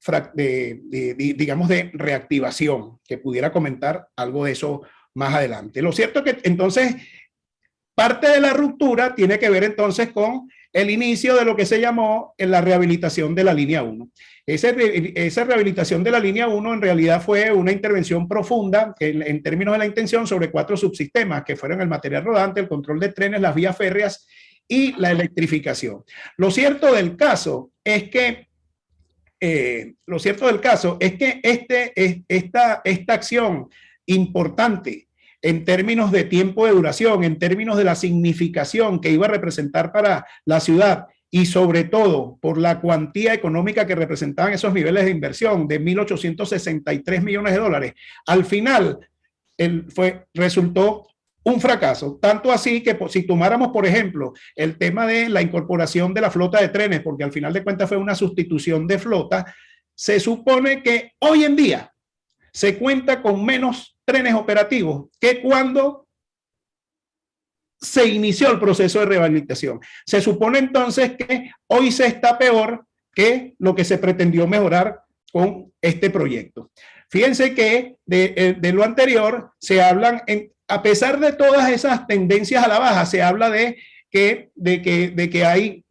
digamos, de reactivación, que pudiera comentar algo de eso más adelante. Lo cierto es que entonces parte de la ruptura tiene que ver entonces con el inicio de lo que se llamó la rehabilitación de la línea 1. Esa rehabilitación de la línea 1 en realidad fue una intervención profunda en términos de la intención sobre 4 subsistemas que fueron el material rodante, el control de trenes, las vías férreas y la electrificación. Lo cierto del caso es que esta acción importante en términos de tiempo de duración, en términos de la significación que iba a representar para la ciudad y sobre todo por la cuantía económica que representaban esos niveles de inversión de 1.863 millones de dólares, al final resultó un fracaso, tanto así que si tomáramos, por ejemplo, el tema de la incorporación de la flota de trenes, porque al final de cuentas fue una sustitución de flota, se supone que hoy en día se cuenta con menos trenes operativos que cuando se inició el proceso de rehabilitación. Se supone entonces que hoy se está peor que lo que se pretendió mejorar con este proyecto. Fíjense que de lo anterior se hablan, a pesar de todas esas tendencias a la baja, se habla de que hay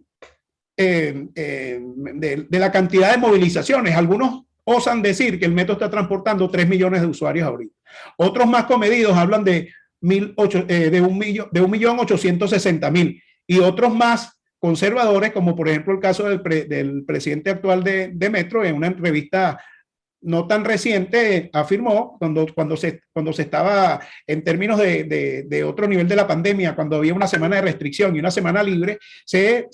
de la cantidad de movilizaciones. Algunos osan decir que el metro está transportando 3 millones de usuarios ahorita. Otros más comedidos hablan de 1.860.000 y otros más conservadores, como por ejemplo el caso del presidente actual de Metro, en una entrevista no tan reciente, afirmó, cuando se estaba en términos de otro nivel de la pandemia, cuando había una semana de restricción y una semana libre, se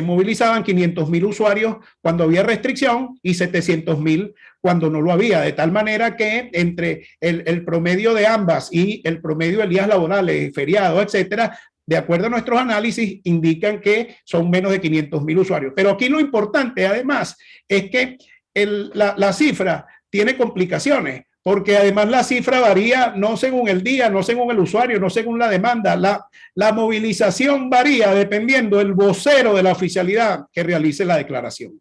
movilizaban 500.000 usuarios cuando había restricción y 700.000 cuando no lo había, de tal manera que entre el promedio de ambas y el promedio de días laborales, feriados, etcétera, de acuerdo a nuestros análisis, indican que son menos de 500.000 usuarios. Pero aquí lo importante, además, es que la cifra tiene complicaciones, porque además la cifra varía no según el día, no según el usuario, no según la demanda. La movilización varía dependiendo del vocero de la oficialidad que realice la declaración.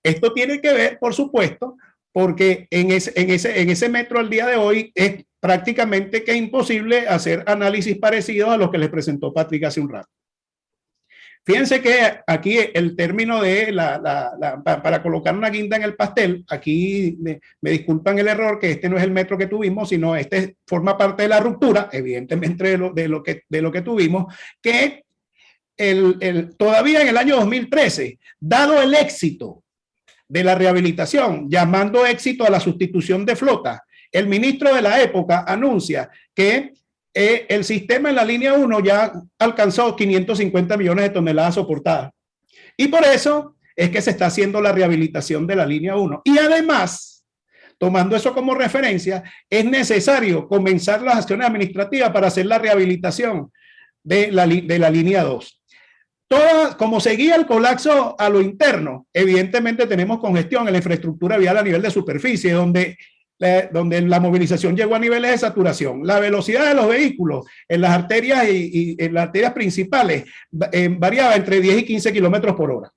Esto tiene que ver, por supuesto, porque en ese metro al día de hoy es prácticamente que imposible hacer análisis parecidos a los que les presentó Patrick hace un rato. Fíjense que aquí el término de para colocar una guinda en el pastel, aquí me disculpan el error, que este no es el metro que tuvimos, sino este forma parte de la ruptura, evidentemente de lo que tuvimos, que todavía en el año 2013, dado el éxito de la rehabilitación, llamando éxito a la sustitución de flota, el ministro de la época anuncia que el sistema en la línea 1 ya alcanzó 550 millones de toneladas soportadas. Y por eso es que se está haciendo la rehabilitación de la línea 1. Y además, tomando eso como referencia, es necesario comenzar las acciones administrativas para hacer la rehabilitación de la línea 2. Como seguía el colapso a lo interno, evidentemente tenemos congestión en la infraestructura vial a nivel de superficie, donde la movilización llegó a niveles de saturación. La velocidad de los vehículos en las arterias y en las arterias principales variaba entre 10 y 15 kilómetros por hora.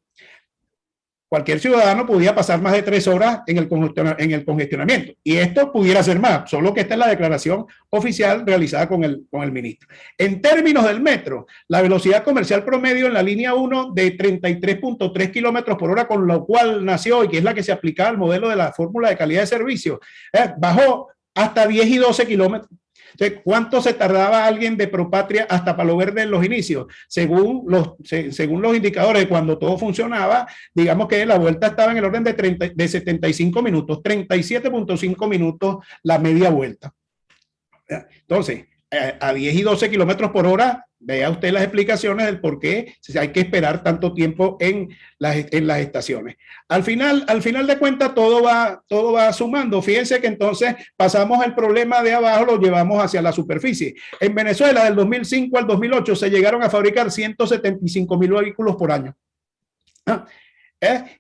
Cualquier ciudadano podía pasar más de 3 horas en el congestionamiento. Y esto pudiera ser más, solo que esta es la declaración oficial realizada con el ministro. En términos del metro, la velocidad comercial promedio en la línea 1 de 33.3 kilómetros por hora, con lo cual nació y que es la que se aplicaba al modelo de la fórmula de calidad de servicio, bajó hasta 10 y 12 kilómetros. Entonces, ¿cuánto se tardaba alguien de Propatria hasta Palo Verde en los inicios? Según los indicadores, cuando todo funcionaba, digamos que la vuelta estaba en el orden de 75 minutos, 37.5 minutos la media vuelta. Entonces, a 10 y 12 kilómetros por hora, vea usted las explicaciones del por qué hay que esperar tanto tiempo en las estaciones. Al final de cuentas, todo va sumando. Fíjense que entonces pasamos el problema de abajo, lo llevamos hacia la superficie. En Venezuela, del 2005 al 2008, se llegaron a fabricar 175,000 vehículos por año.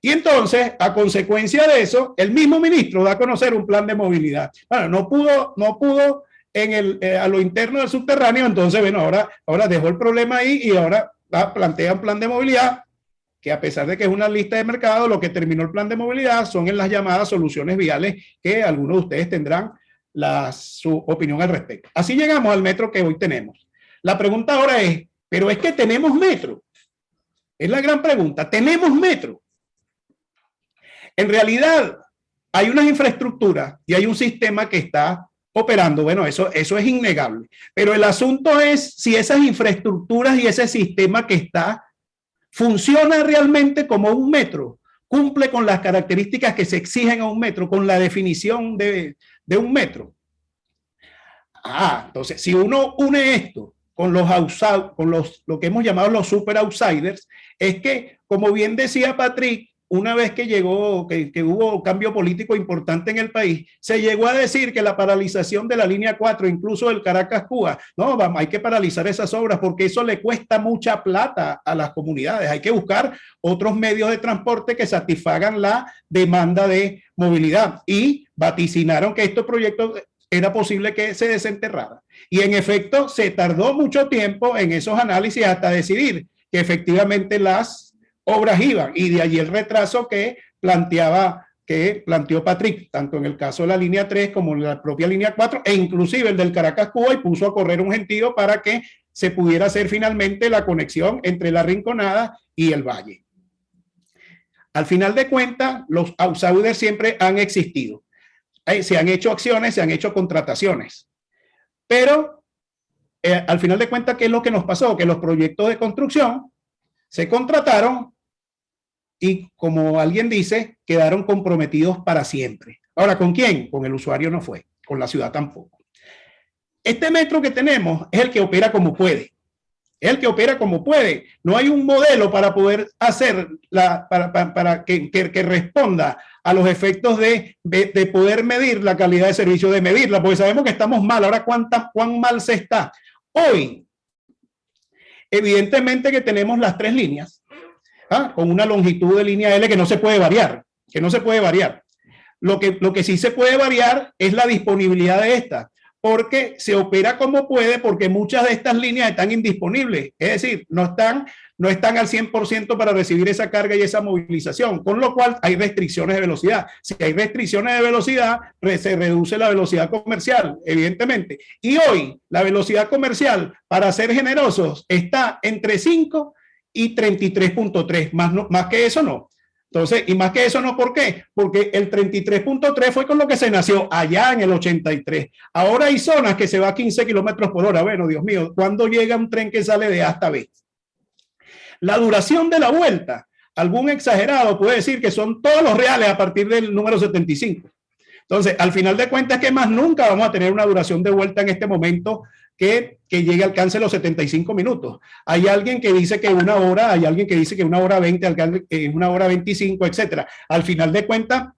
Y entonces, a consecuencia de eso, el mismo ministro da a conocer un plan de movilidad. Bueno, no pudo a lo interno del subterráneo, entonces, bueno, ahora dejó el problema ahí y ahora plantea un plan de movilidad que, a pesar de que es una lista de mercado, lo que terminó el plan de movilidad son en las llamadas soluciones viales, que algunos de ustedes tendrán su opinión al respecto. Así llegamos al metro que hoy tenemos. La pregunta ahora es, ¿pero es que tenemos metro? Es la gran pregunta. ¿Tenemos metro? En realidad, hay unas infraestructuras y hay un sistema que está operando. Bueno, eso es innegable. Pero el asunto es si esas infraestructuras y ese sistema que está funciona realmente como un metro, cumple con las características que se exigen a un metro, con la definición de un metro. Entonces, si uno une esto con lo que hemos llamado los super outsiders, es que, como bien decía Patrick, una vez que hubo cambio político importante en el país, se llegó a decir que la paralización de la línea 4, incluso del Caracas-Cuba, no, hay que paralizar esas obras porque eso le cuesta mucha plata a las comunidades. Hay que buscar otros medios de transporte que satisfagan la demanda de movilidad. Y vaticinaron que estos proyectos era posible que se desenterraran. Y en efecto, se tardó mucho tiempo en esos análisis hasta decidir que efectivamente las obras iban, y de allí el retraso que planteó Patrick, tanto en el caso de la línea 3 como en la propia línea 4, e inclusive el del Caracas-Cuba, y puso a correr un gentío para que se pudiera hacer finalmente la conexión entre la Rinconada y el Valle. Al final de cuentas, los outsiders siempre han existido. Se han hecho acciones, se han hecho contrataciones, pero al final de cuentas, ¿qué es lo que nos pasó? Que los proyectos de construcción se contrataron y, como alguien dice, quedaron comprometidos para siempre. Ahora, ¿con quién? Con el usuario no fue, con la ciudad tampoco. Este metro que tenemos es el que opera como puede. Es el que opera como puede. No hay un modelo para poder hacer, para que responda a los efectos de poder medir la calidad de servicio, de medirla, porque sabemos que estamos mal. Ahora, ¿cuán mal se está? Hoy, evidentemente que tenemos las 3 líneas, con una longitud de línea L que no se puede variar, Lo que sí se puede variar es la disponibilidad de esta, porque se opera como puede, porque muchas de estas líneas están indisponibles, es decir, no están al 100% para recibir esa carga y esa movilización, con lo cual hay restricciones de velocidad. Si hay restricciones de velocidad, se reduce la velocidad comercial, evidentemente. Y hoy la velocidad comercial, para ser generosos, está entre 5 y 33.3, más que eso no. Entonces, y más que eso no, ¿por qué? Porque el 33.3 fue con lo que se nació allá en el 83. Ahora hay zonas que se va a 15 kilómetros por hora. Bueno, Dios mío, ¿cuándo llega un tren que sale de A hasta B? La duración de la vuelta, algún exagerado puede decir que son todos los reales a partir del número 75. Entonces, al final de cuentas, que más nunca vamos a tener una duración de vuelta en este momento que llegue, alcance los 75 minutos. Hay alguien que dice que 1 hora, hay alguien que dice que 1 hora 20, 1 hora 25, etcétera. Al final de cuentas,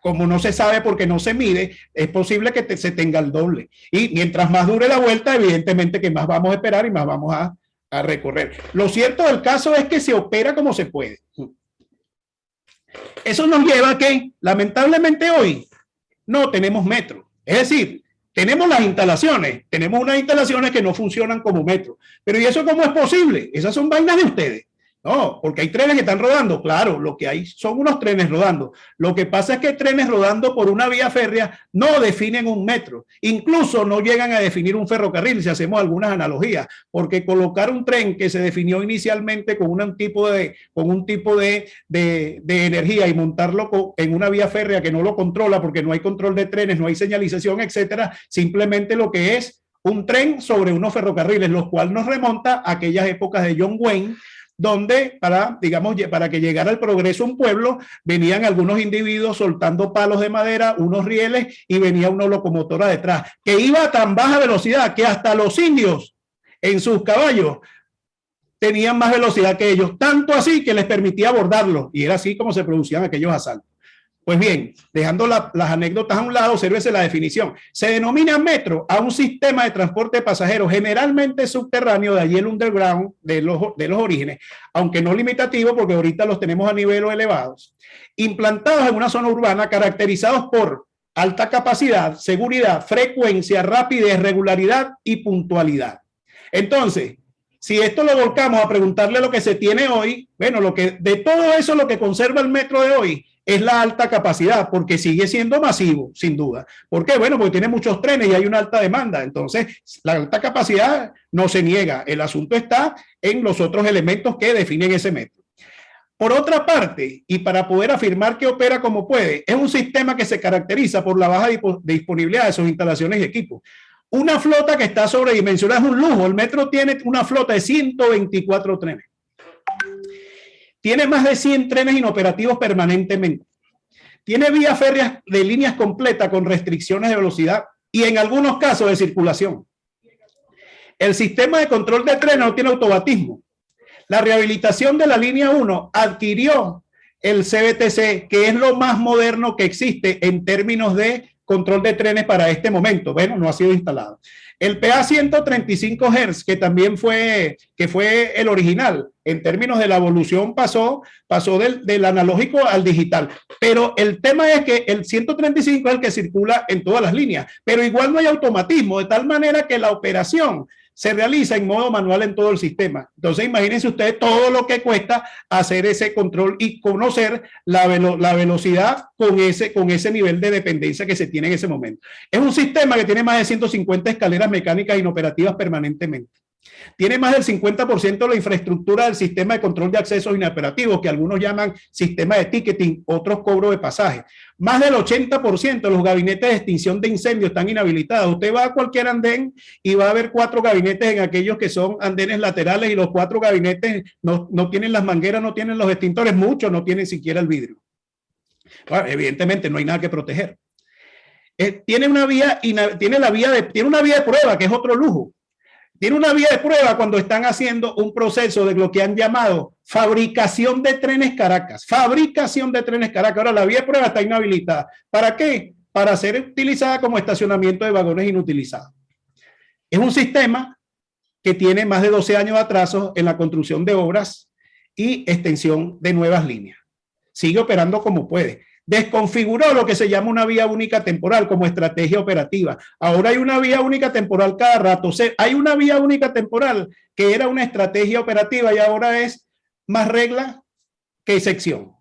como no se sabe porque no se mide, es posible que se tenga el doble. Y mientras más dure la vuelta, evidentemente que más vamos a esperar y más vamos a recorrer. Lo cierto del caso es que se opera como se puede. Eso nos lleva a que, lamentablemente, hoy no tenemos metro. Es decir, tenemos las instalaciones, tenemos unas instalaciones que no funcionan como metro. Pero ¿y eso cómo es posible? Esas son vainas de ustedes. No, porque hay trenes que están rodando. Claro, lo que hay son unos trenes rodando. Lo que pasa es que trenes rodando por una vía férrea no definen un metro. Incluso no llegan a definir un ferrocarril, si hacemos algunas analogías. Porque colocar un tren que se definió inicialmente con un tipo de energía y montarlo en una vía férrea que no lo controla porque no hay control de trenes, no hay señalización, etcétera, simplemente lo que es un tren sobre unos ferrocarriles, lo cual nos remonta a aquellas épocas de John Wayne, donde digamos, para que llegara el progreso a un pueblo, venían algunos individuos soltando palos de madera, unos rieles, y venía una locomotora detrás, que iba a tan baja velocidad que hasta los indios en sus caballos tenían más velocidad que ellos, tanto así que les permitía abordarlos, y era así como se producían aquellos asaltos. Pues bien, dejando las anécdotas a un lado, obsérvese la definición. Se denomina metro a un sistema de transporte de pasajeros generalmente subterráneo, de allí el underground de los orígenes, aunque no limitativo porque ahorita los tenemos a niveles elevados, implantados en una zona urbana, caracterizados por alta capacidad, seguridad, frecuencia, rapidez, regularidad y puntualidad. Entonces, si esto lo volcamos a preguntarle lo que se tiene hoy, bueno, de todo eso lo que conserva el metro de hoy es la alta capacidad, porque sigue siendo masivo, sin duda. ¿Por qué? Bueno, porque tiene muchos trenes y hay una alta demanda. Entonces, la alta capacidad no se niega. El asunto está en los otros elementos que definen ese metro. Por otra parte, y para poder afirmar que opera como puede, es un sistema que se caracteriza por la baja disponibilidad de sus instalaciones y equipos. Una flota que está sobredimensionada es un lujo. El metro tiene una flota de 124 trenes. Tiene más de 100 trenes inoperativos permanentemente. Tiene vías férreas de líneas completas con restricciones de velocidad y en algunos casos de circulación. El sistema de control de trenes no tiene automatismo. La rehabilitación de la línea 1 adquirió el CBTC, que es lo más moderno que existe en términos de control de trenes para este momento. Bueno, no ha sido instalado. El PA 135 Hz, que también fue el original, en términos de la evolución pasó del analógico al digital. Pero el tema es que el 135 es el que circula en todas las líneas, pero igual no hay automatismo, de tal manera que la operación se realiza en modo manual en todo el sistema. Entonces, imagínense ustedes todo lo que cuesta hacer ese control y conocer la velocidad con ese nivel de dependencia que se tiene en ese momento. Es un sistema que tiene más de 150 escaleras mecánicas inoperativas permanentemente. Tiene más del 50% de la infraestructura del sistema de control de accesos inoperativos, que algunos llaman sistema de ticketing, otros cobro de pasaje. Más del 80% de los gabinetes de extinción de incendios están inhabilitados. Usted va a cualquier andén y va a ver 4 gabinetes en aquellos que son andenes laterales, y los 4 gabinetes no tienen las mangueras, no tienen los extintores, muchos no tienen siquiera el vidrio. Bueno, evidentemente no hay nada que proteger. Tiene una vía de prueba, que es otro lujo. Tiene una vía de prueba cuando están haciendo un proceso de lo que han llamado fabricación de trenes Caracas. Fabricación de trenes Caracas. Ahora la vía de prueba está inhabilitada. ¿Para qué? Para ser utilizada como estacionamiento de vagones inutilizados. Es un sistema que tiene más de 12 años de atraso en la construcción de obras y extensión de nuevas líneas. Sigue operando como puede. Desconfiguró lo que se llama una vía única temporal como estrategia operativa. Ahora hay una vía única temporal cada rato. O sea, hay una vía única temporal que era una estrategia operativa y ahora es más regla que excepción.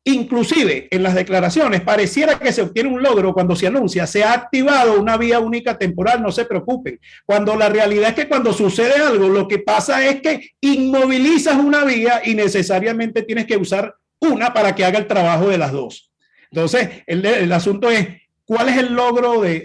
Inclusive en las declaraciones pareciera que se obtiene un logro cuando se anuncia se ha activado una vía única temporal, no se preocupen, cuando la realidad es que cuando sucede algo lo que pasa es que inmovilizas una vía y necesariamente tienes que usar una para que haga el trabajo de las dos. Entonces, el asunto es, ¿cuál es el logro de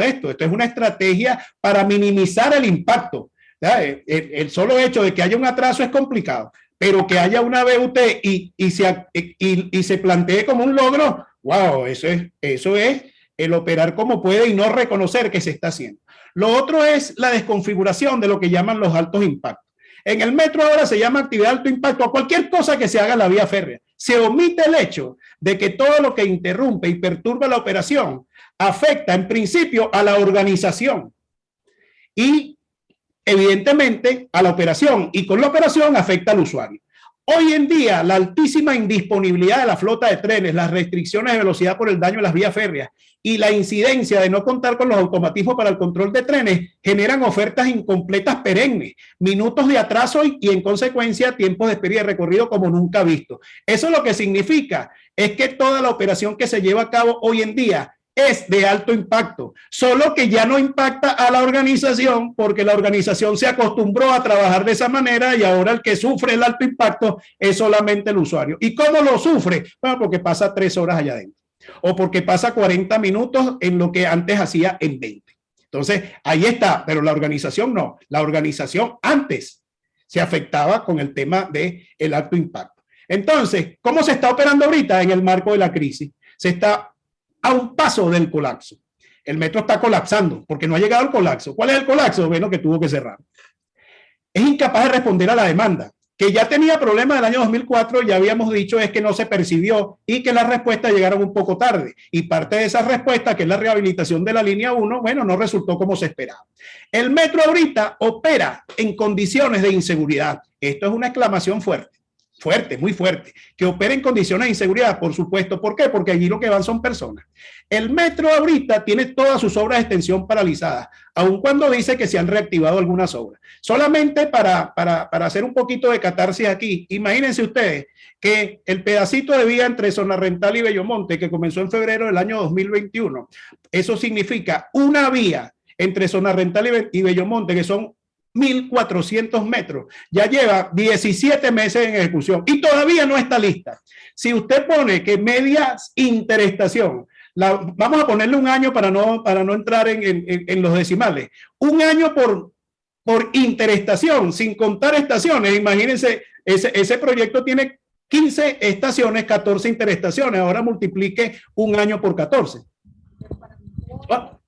esto? Esto es una estrategia para minimizar el impacto. El solo hecho de que haya un atraso es complicado, pero que haya una BUT y se plantee como un logro, wow, eso es el operar como puede y no reconocer que se está haciendo. Lo otro es la desconfiguración de lo que llaman los altos impactos. En el metro ahora se llama actividad de alto impacto a cualquier cosa que se haga en la vía férrea. Se omite el hecho de que todo lo que interrumpe y perturba la operación afecta en principio a la organización y evidentemente a la operación, y con la operación afecta al usuario. Hoy en día, la altísima indisponibilidad de la flota de trenes, las restricciones de velocidad por el daño a las vías férreas y la incidencia de no contar con los automatismos para el control de trenes generan ofertas incompletas perennes, minutos de atraso y en consecuencia tiempos de espera y recorrido como nunca visto. Eso lo que significa es que toda la operación que se lleva a cabo hoy en día es de alto impacto, solo que ya no impacta a la organización porque la organización se acostumbró a trabajar de esa manera y ahora el que sufre el alto impacto es solamente el usuario. ¿Y cómo lo sufre? Bueno, porque pasa 3 horas allá adentro o porque pasa 40 minutos en lo que antes hacía en 20. Entonces, ahí está, pero la organización no. La organización antes se afectaba con el tema del alto impacto. Entonces, ¿cómo se está operando ahorita en el marco de la crisis? Se está a un paso del colapso. El metro está colapsando porque no ha llegado al colapso. ¿Cuál es el colapso? Bueno, que tuvo que cerrar. Es incapaz de responder a la demanda, que ya tenía problemas del año 2004, ya habíamos dicho, es que no se percibió y que las respuestas llegaron un poco tarde. Y parte de esa respuesta, que es la rehabilitación de la línea 1, bueno, no resultó como se esperaba. El metro ahorita opera en condiciones de inseguridad. Esto es una exclamación fuerte. Fuerte, muy fuerte, que opera en condiciones de inseguridad, por supuesto. ¿Por qué? Porque allí lo que van son personas. El metro ahorita tiene todas sus obras de extensión paralizadas, aun cuando dice que se han reactivado algunas obras. Solamente para hacer un poquito de catarsis aquí, imagínense ustedes que el pedacito de vía entre Zona Rental y Bellomonte, que comenzó en febrero del año 2021, eso significa una vía entre Zona Rental y Bellomonte, que son 1.400 metros, ya lleva 17 meses en ejecución y todavía no está lista. Si usted pone que media interestación, vamos a ponerle un año para no entrar en los decimales, un año por interestación, sin contar estaciones. Imagínense, ese proyecto tiene 15 estaciones, 14 interestaciones, ahora multiplique un año por 14.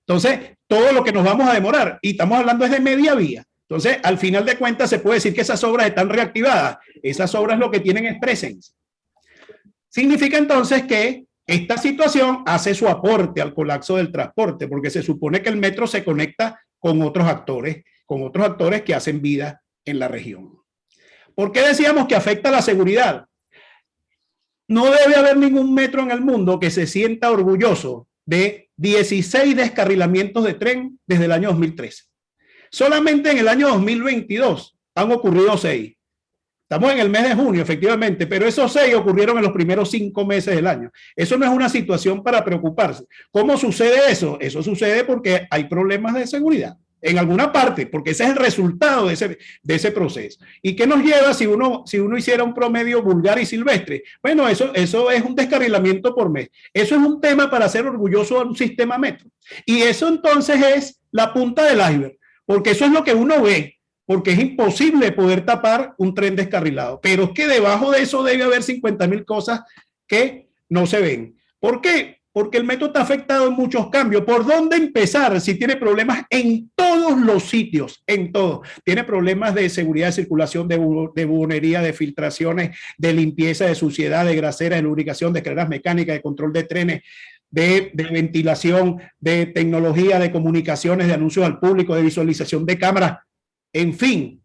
Entonces, todo lo que nos vamos a demorar, y estamos hablando es de media vía. Entonces, al final de cuentas, se puede decir que esas obras están reactivadas. Esas obras lo que tienen es presencia. Significa entonces que esta situación hace su aporte al colapso del transporte, porque se supone que el metro se conecta con otros actores que hacen vida en la región. ¿Por qué decíamos que afecta la seguridad? No debe haber ningún metro en el mundo que se sienta orgulloso de 16 descarrilamientos de tren desde el año 2013. Solamente en el año 2022 han ocurrido 6. Estamos en el mes de junio, efectivamente, pero esos 6 ocurrieron en los primeros 5 meses del año. Eso no es una situación para preocuparse. ¿Cómo sucede eso? Eso sucede porque hay problemas de seguridad en alguna parte, porque ese es el resultado de ese proceso. ¿Y qué nos lleva si uno hiciera un promedio vulgar y silvestre? Bueno, eso es un descarrilamiento por mes. Eso es un tema para ser orgulloso de un sistema metro. Y eso entonces es la punta del iceberg, porque eso es lo que uno ve, porque es imposible poder tapar un tren descarrilado. Pero es que debajo de eso debe haber 50.000 cosas que no se ven. ¿Por qué? Porque el metro está afectado en muchos cambios. ¿Por dónde empezar? Si tiene problemas en todos los sitios, en todo. Tiene problemas de seguridad de circulación, de buhonería, de filtraciones, de limpieza, de suciedad, de grasera, de lubricación, de carreras mecánicas, de control de trenes, de ventilación, de tecnología, de comunicaciones, de anuncios al público, de visualización de cámaras, en fin,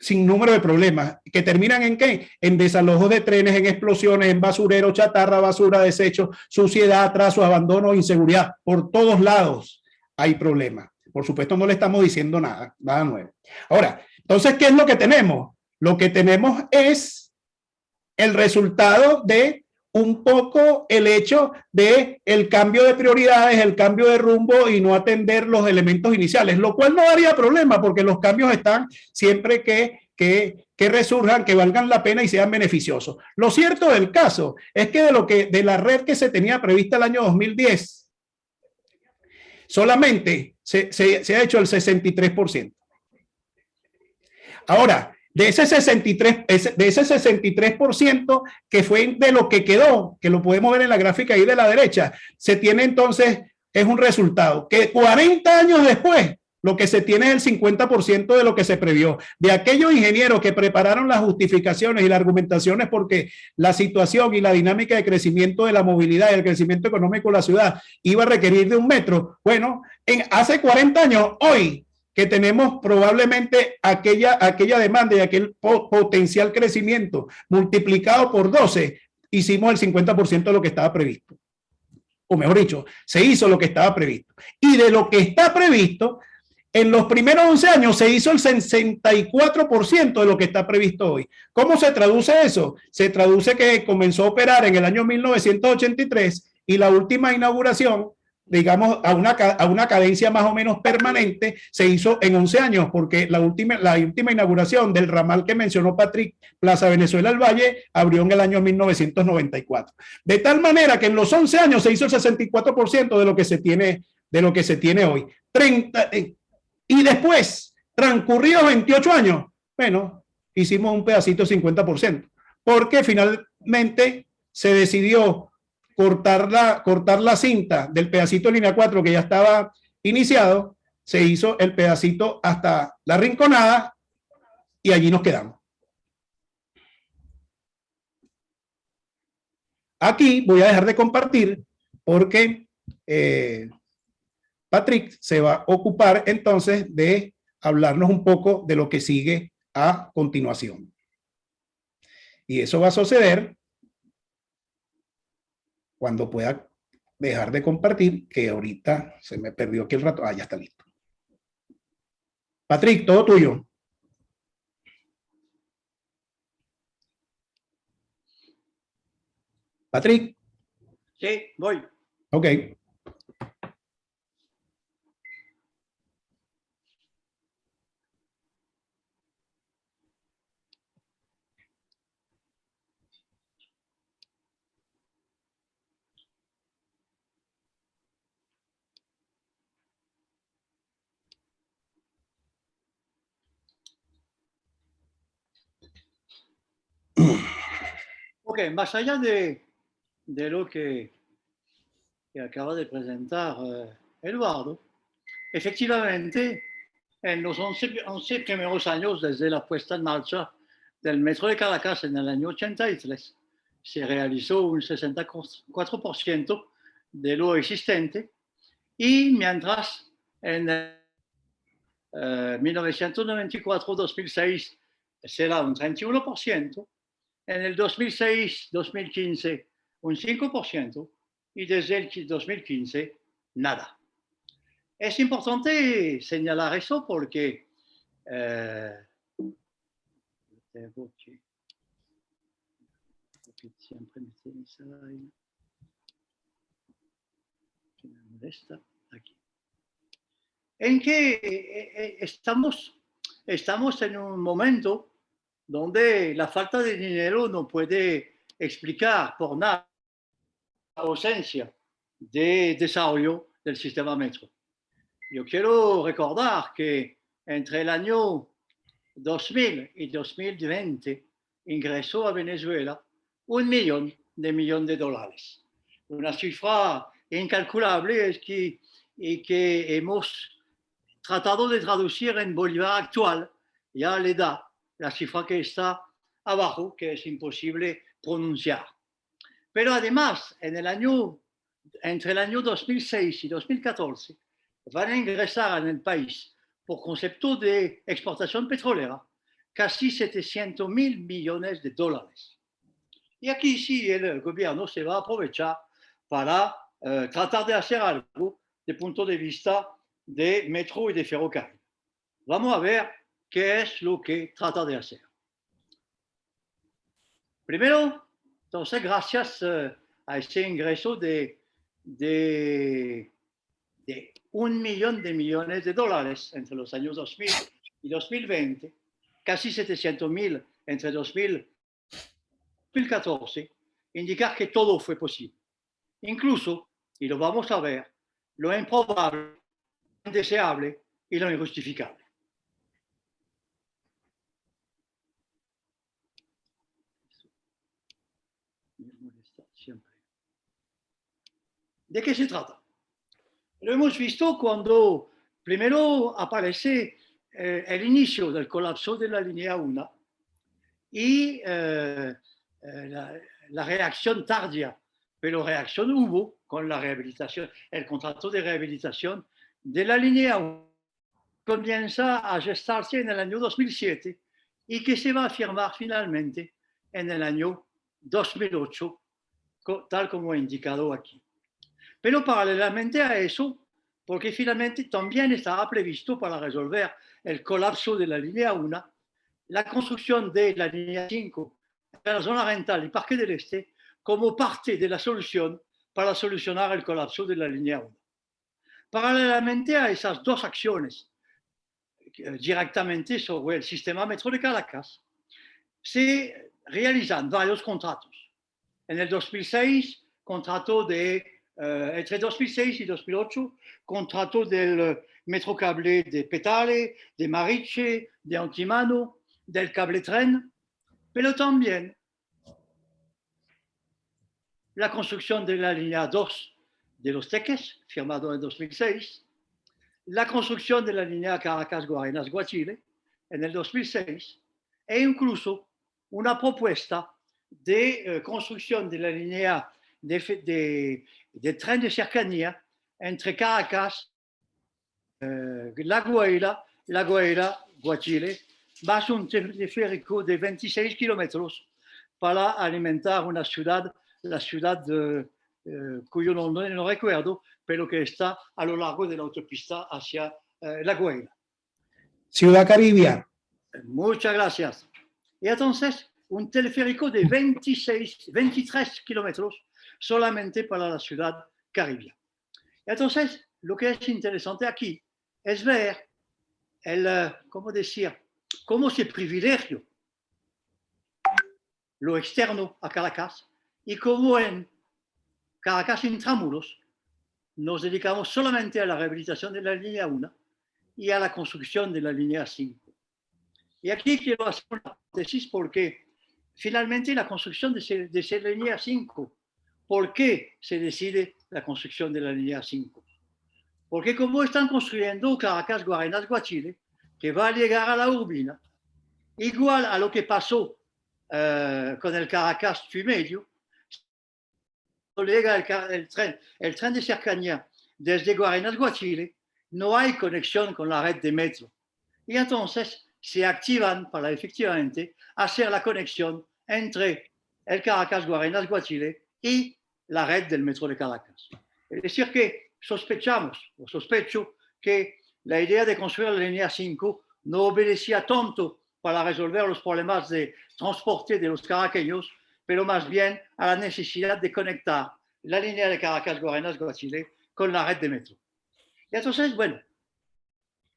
sin número de problemas, que terminan ¿en qué? En desalojos de trenes, en explosiones, en basureros, chatarra, basura, desechos, suciedad, atrasos, abandono, inseguridad. Por todos lados hay problemas. Por supuesto, no le estamos diciendo nada nuevo. Ahora, entonces, ¿qué es lo que tenemos? Lo que tenemos es el resultado de un poco el hecho de el cambio de prioridades, el cambio de rumbo y no atender los elementos iniciales, lo cual no daría problema porque los cambios están siempre que resurjan, que valgan la pena y sean beneficiosos. Lo cierto del caso es que de la red que se tenía prevista el año 2010, solamente se ha hecho el 63%. Ahora, de ese 63% que fue de lo que quedó, que lo podemos ver en la gráfica ahí de la derecha, se tiene entonces, es un resultado que 40 años después, lo que se tiene es el 50% de lo que se previó. De aquellos ingenieros que prepararon las justificaciones y las argumentaciones porque la situación y la dinámica de crecimiento de la movilidad y el crecimiento económico de la ciudad iba a requerir de un metro. Bueno, hace 40 años, hoy, que tenemos probablemente aquella demanda y aquel potencial crecimiento multiplicado por 12, hicimos el 50% de lo que estaba previsto. O mejor dicho, se hizo lo que estaba previsto. Y de lo que está previsto, en los primeros 11 años se hizo el 64% de lo que está previsto hoy. ¿Cómo se traduce eso? Se traduce que comenzó a operar en el año 1983 y la última inauguración, digamos, a una cadencia más o menos permanente, se hizo en 11 años, porque la última inauguración del ramal que mencionó Patrick, Plaza Venezuela al Valle, abrió en el año 1994. De tal manera que en los 11 años se hizo el 64% de lo que se tiene hoy. Y después, transcurridos 28 años, bueno, hicimos un pedacito 50%, porque finalmente se decidió cortar la cinta del pedacito de línea 4 que ya estaba iniciado, se hizo el pedacito hasta la Rinconada y allí nos quedamos. Aquí voy a dejar de compartir porque Patrick se va a ocupar entonces de hablarnos un poco de lo que sigue a continuación. Y eso va a suceder cuando pueda dejar de compartir, que ahorita se me perdió aquí el rato. Ah, ya está listo. Patrick, todo tuyo. Patrick. Sí, voy. Ok. Ok, más allá de lo que acaba de presentar Eduardo, efectivamente, en los 11 primeros años desde la puesta en marcha del metro de Caracas en el año 83, se realizó un 64% de lo existente, y mientras en 1994-2006 será un 31%, en el 2006-2015 un 5%, y desde el 2015 nada. Es importante señalar eso porque siempre me molesta aquí. En que estamos en un momento donde la falta de dinero no puede explicar por nada la ausencia de desarrollo del sistema metro. Yo quiero recordar que entre el año 2000 y 2020 ingresó a Venezuela $1 millón de dólares. Una cifra incalculable y que hemos tratado de traducir en bolívar actual. Ya le da la cifra que está abajo, que es imposible pronunciar. Pero además, entre el año 2006 y 2014, van a ingresar en el país, por concepto de exportación petrolera, casi 700 mil millones de dólares. Y aquí sí el gobierno se va a aprovechar para tratar de hacer algo desde el punto de vista de metro y de ferrocarril. Vamos a ver qué es lo que trata de hacer. Primero, entonces, gracias a ese ingreso de $1 millón de millones de dólares entre los años 2000 y 2020, casi 700 mil entre 2000 y 2014, indica que todo fue posible. Incluso, y lo vamos a ver, lo improbable, lo indeseable y lo injustificable. ¿De qué se trata? Lo hemos visto cuando primero aparece el inicio del colapso de la línea 1 y la reacción tardía, pero reacción hubo con la rehabilitación, el contrato de rehabilitación de la línea 1 comienza a gestarse en el año 2007 y que se va a firmar finalmente en el año 2008, tal como he indicado aquí. Pero paralelamente a eso, porque finalmente también estaba previsto para resolver el colapso de la línea 1, la construcción de la línea 5 en la zona oriental y Parque del Este como parte de la solución para solucionar el colapso de la línea 1. Paralelamente a esas dos acciones, directamente sobre el sistema metro de Caracas, se realizan varios contratos. En el 2006, contrato entre 2006 y 2008, contrato del metro cable de Petare, de Mariche, de Antimano, del cable tren, pero también la construcción de la línea 2 de Los Teques, firmado en 2006, la construcción de la línea Caracas-Guarenas-Guachile en el 2006, e incluso una propuesta de construcción de la línea de tren de cercanía entre Caracas, La Guaira, Guachile, más un teleférico de 26 kilómetros para alimentar una ciudad, la ciudad cuyo nombre no recuerdo, pero que está a lo largo de la autopista hacia La Guaira. Ciudad Caribia. Muchas gracias. Y entonces, un teleférico de 23 kilómetros solamente para la ciudad caribia. Entonces, lo que es interesante aquí es ver cómo se privilegia lo externo a Caracas y cómo en Caracas Intramuros nos dedicamos solamente a la rehabilitación de la línea 1 y a la construcción de la línea 5. Y aquí quiero hacer una paréntesis porque finalmente la construcción de esa línea 5, ¿por qué se decide la construcción de la línea 5? Porque como están construyendo Caracas, Guarenas, Guachile, que va a llegar a la Urbina, igual a lo que pasó con el Caracas Fiumedio, llega el tren de cercanía desde Guarenas, Guachile, no hay conexión con la red de metro. Y entonces se activan para efectivamente hacer la conexión entre el Caracas, Guarenas, Guachile y la red del metro de Caracas. Es decir que sospecho que la idea de construir la línea 5 no obedecía tanto para resolver los problemas de transporte de los caraqueños, pero más bien a la necesidad de conectar la línea de Caracas, Guarenas, Guachile con la red de metro. Y entonces, bueno,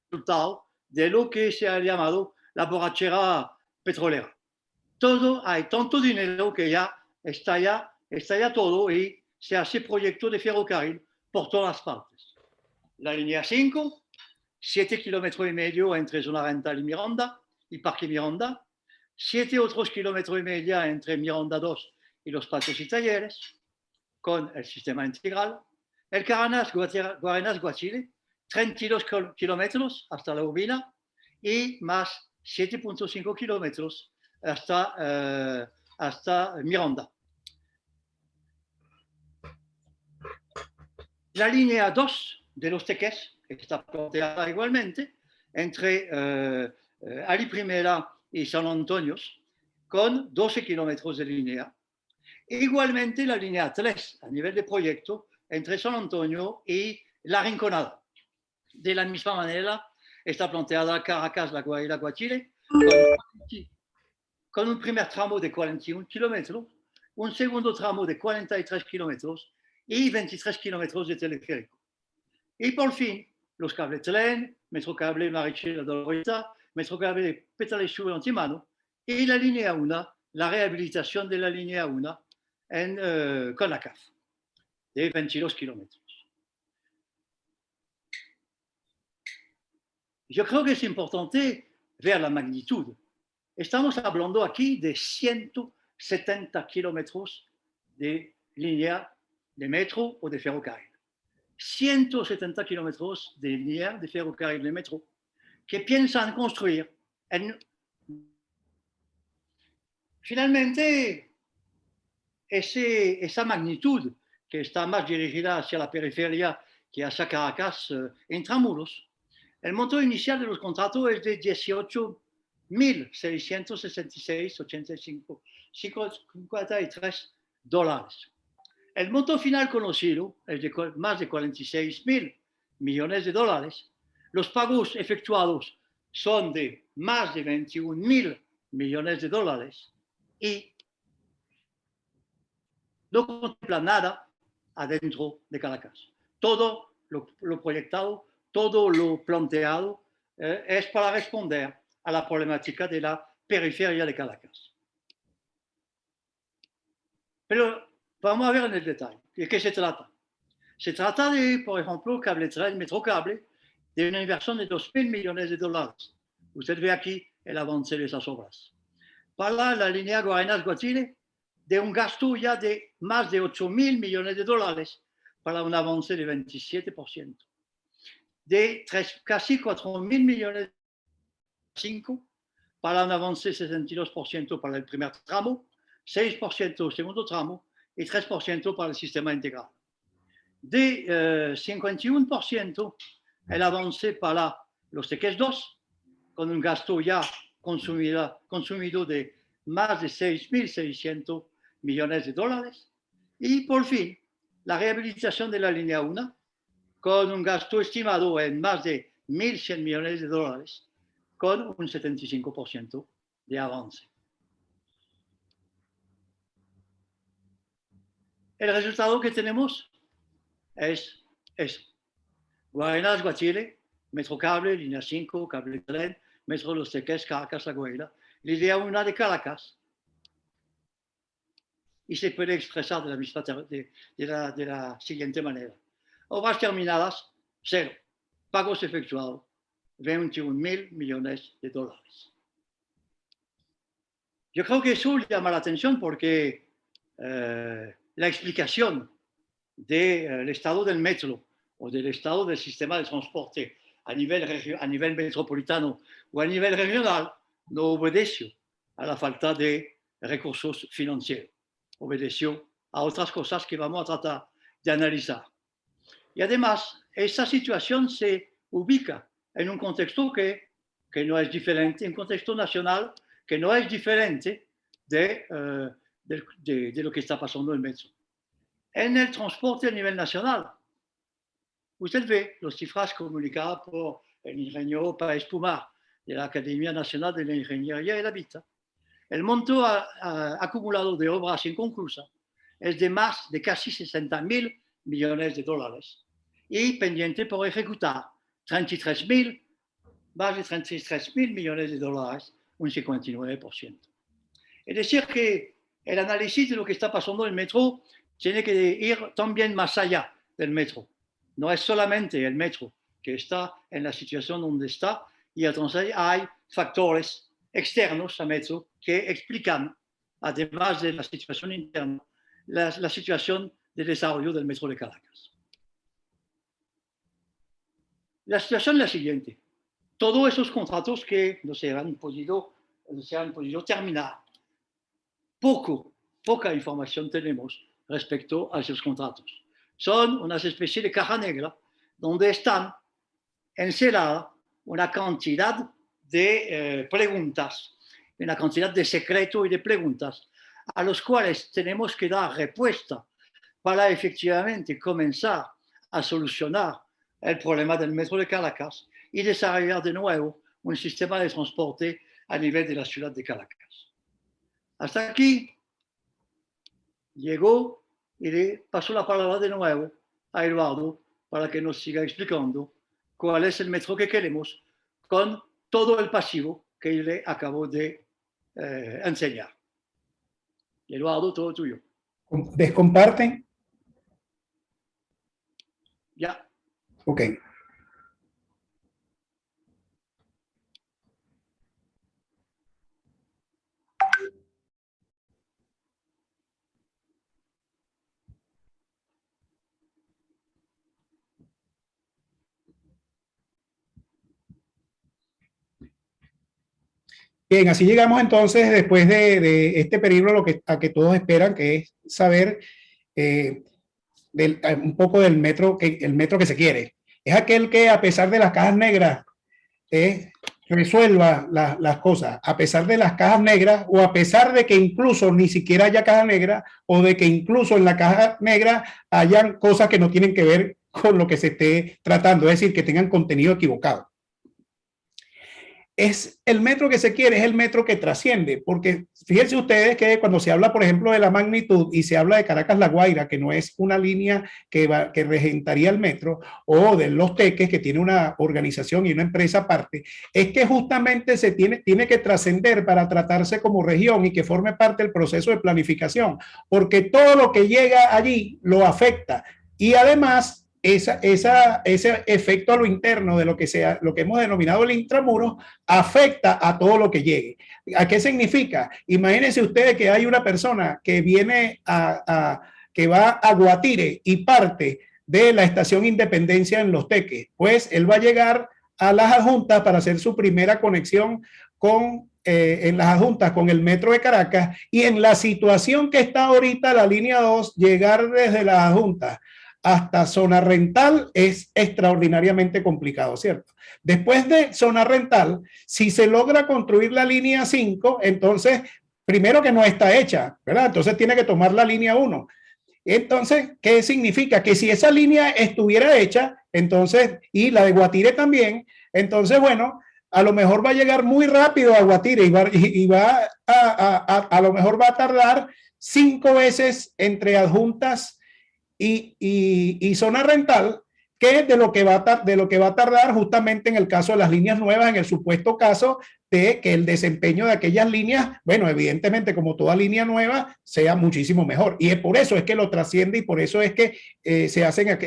resultado de lo que se ha llamado la borrachera petrolera. Hay tanto dinero que ya está ya todo y se hace proyecto de ferrocarril por todas partes. La línea 5, 7,5 kilómetros entre Zona Rental y Parque Miranda, 7 otros 1,5 kilómetros entre Miranda 2 y los patios y talleres, con el sistema integral. El Caracas, Guarenas, Guachile, 32 kilómetros hasta la Urbina y más 7,5 kilómetros hasta Miranda. La línea 2 de Los Teques está planteada igualmente entre Ali Primera y San Antonio, con 12 kilómetros de línea. Igualmente la línea 3 a nivel de proyecto entre San Antonio y La Rinconada. De la misma manera está planteada Caracas, La Guaira, Guachile, con un primer tramo de 41 kilómetros, un segundo tramo de 43 kilómetros y 23 kilómetros de teleférico. Y por fin, los cables tren, Metrocable Marichel Dolorita, Metrocable Petalesú Antimano y la línea 1, la rehabilitación de la línea 1 con la CAF, de 22 kilómetros. Yo creo que es importante ver la magnitud. Estamos hablando aquí de 170 kilómetros de línea de metro o de ferrocarril. 170 kilómetros de línea de ferrocarril de metro que piensan construir. Finalmente, esa magnitud que está más dirigida hacia la periferia que hacia Caracas, Intramuros, el monto inicial de los contratos es de $18,666,85,53. El monto final conocido es de más de 46,000 millones de dólares. Los pagos efectuados son de más de 21,000 millones de dólares y no contempla nada adentro de Caracas. Todo lo proyectado, todo lo planteado es para responder a la problemática de la periferia de Caracas. Pero vamos a ver en el detalle. ¿De qué se trata? Se trata de, por ejemplo, Cable Tren, Metrocable, de una inversión de 2,000 millones de dólares. Usted ve aquí el avance de esas obras. Para la línea Guarenas-Guatire, de un gasto ya de más de 8.000 millones de dólares para un avance de 27%. De casi 4.000 millones para un avance de 62% para el primer tramo, 6% el segundo tramo y 3% para el sistema integral. De 51% el avance para los Teques 2, con un gasto ya consumido de más de 6.600 millones de dólares. Y por fin, la rehabilitación de la línea 1, con un gasto estimado en más de 1.100 millones de dólares, con un 75% de avance. El resultado que tenemos es eso. Guarenas-Guatire, Metro Cable, línea 5, cable tren, Metro Los Teques, Caracas, La Guaira, línea 1 de Caracas. Y se puede expresar de la siguiente manera. Obras terminadas, 0. Pagos efectuados, 21.000 millones de dólares. Yo creo que eso llama la atención porque la explicación del estado del metro o del estado del sistema de transporte a nivel metropolitano o a nivel regional no obedeció a la falta de recursos financieros, obedeció a otras cosas que vamos a tratar de analizar. Y además, esta situación se ubica en un contexto que no es diferente, un contexto nacional que no es diferente de lo que está pasando en el metro. En el transporte a nivel nacional, usted ve las cifras comunicadas por el ingeniero Páez Pumar de la Academia Nacional de la Ingeniería y el Hábitat. El monto acumulado de obras inconclusas es de más de casi 60.000 millones de dólares y pendiente por ejecutar más de 33.000 millones de dólares, un 59%. Es decir, que el análisis de lo que está pasando en el metro tiene que ir también más allá del metro. No es solamente el metro que está en la situación donde está, y entonces hay factores externos al metro que explican, además de la situación interna, la situación de desarrollo del metro de Caracas. La situación es la siguiente. Todos esos contratos que no se han podido terminar, poca información tenemos respecto a esos contratos. Son una especie de caja negra donde están enceladas una cantidad de preguntas, una cantidad de secretos y de preguntas a los cuales tenemos que dar respuesta para efectivamente comenzar a solucionar el problema del metro de Caracas y desarrollar de nuevo un sistema de transporte a nivel de la ciudad de Caracas. Hasta aquí llegó y le paso la palabra de nuevo a Eduardo para que nos siga explicando cuál es el metro que queremos con todo el pasivo que le acabo de enseñar. Eduardo, todo tuyo. ¿Descomparten? Ya. Ok. Bien, así llegamos entonces después de este periplo a que todos esperan, que es saber un poco del metro el metro que se quiere. Es aquel que a pesar de las cajas negras resuelva las cosas, a pesar de las cajas negras o a pesar de que incluso ni siquiera haya caja negra o de que incluso en la caja negra hayan cosas que no tienen que ver con lo que se esté tratando, es decir, que tengan contenido equivocado. Es el metro que se quiere, es el metro que trasciende, porque fíjense ustedes que cuando se habla, por ejemplo, de la magnitud y se habla de Caracas-La Guaira, que no es una línea que regentaría el metro, o de Los Teques, que tiene una organización y una empresa aparte, es que justamente se tiene que trascender para tratarse como región y que forme parte del proceso de planificación, porque todo lo que llega allí lo afecta y además ese efecto a lo interno de lo que hemos denominado el intramuro afecta a todo lo que llegue. ¿A qué significa? Imagínense ustedes que hay una persona que viene que va a Guatire y parte de la estación Independencia en Los Teques. Pues él va a llegar a las adjuntas para hacer su primera conexión en las adjuntas con el metro de Caracas, y en la situación que está ahorita la línea 2, llegar desde las adjuntas hasta zona rental es extraordinariamente complicado, ¿cierto? Después de zona rental, si se logra construir la línea 5, entonces, primero que no está hecha, ¿verdad? Entonces tiene que tomar la línea 1. Entonces, ¿qué significa? Que si esa línea estuviera hecha, entonces, y la de Guatire también, entonces, bueno, a lo mejor va a llegar muy rápido a Guatire y a lo mejor va a tardar 5 veces entre adjuntas y zona rental, que de lo que va a tardar justamente en el caso de las líneas nuevas, en el supuesto caso de que el desempeño de aquellas líneas, bueno, evidentemente como toda línea nueva, sea muchísimo mejor. Y es por eso es que lo trasciende y por eso es que se hacen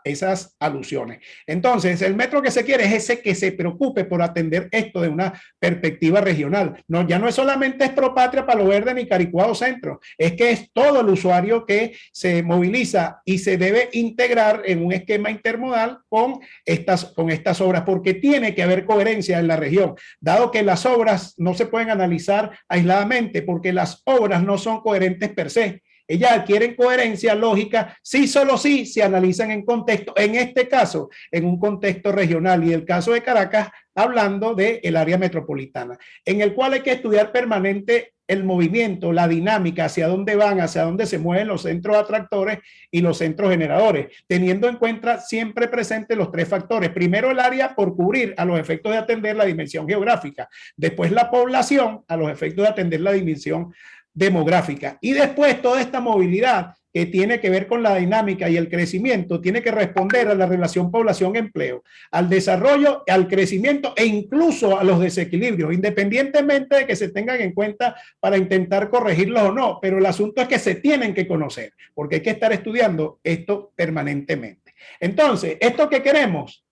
esas alusiones. Entonces, el metro que se quiere es ese que se preocupe por atender esto de una perspectiva regional. No, ya no es solamente es Propatria, Palo Verde ni Caricuado Centro, es que es todo el usuario que se moviliza y se debe integrar en un esquema intermodal con estas obras, porque tiene que haber coherencia en la región, dado que las obras no se pueden analizar aisladamente, porque las obras no son coherentes per se. Ellas adquieren coherencia lógica sí, solo sí se analizan en contexto, en este caso, en un contexto regional, y el caso de Caracas, hablando del área metropolitana, en el cual hay que estudiar permanente el movimiento, la dinámica, hacia dónde van, hacia dónde se mueven los centros atractores y los centros generadores, teniendo en cuenta siempre presentes los 3 factores. Primero, el área por cubrir a los efectos de atender la dimensión geográfica, después la población a los efectos de atender la dimensión demográfica, y después toda esta movilidad que tiene que ver con la dinámica y el crecimiento tiene que responder a la relación población-empleo, al desarrollo, al crecimiento e incluso a los desequilibrios, independientemente de que se tengan en cuenta para intentar corregirlos o no, pero el asunto es que se tienen que conocer, porque hay que estar estudiando esto permanentemente. Entonces, esto que queremos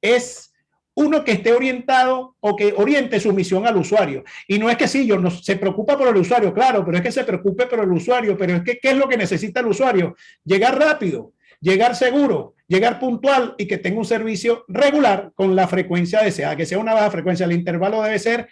es uno que esté orientado o que oriente su misión al usuario. Y no es que sí, se preocupa por el usuario, claro, pero es que se preocupe por el usuario, pero es que ¿qué es lo que necesita el usuario? Llegar rápido, llegar seguro, llegar puntual y que tenga un servicio regular con la frecuencia deseada, que sea una baja frecuencia. El intervalo debe ser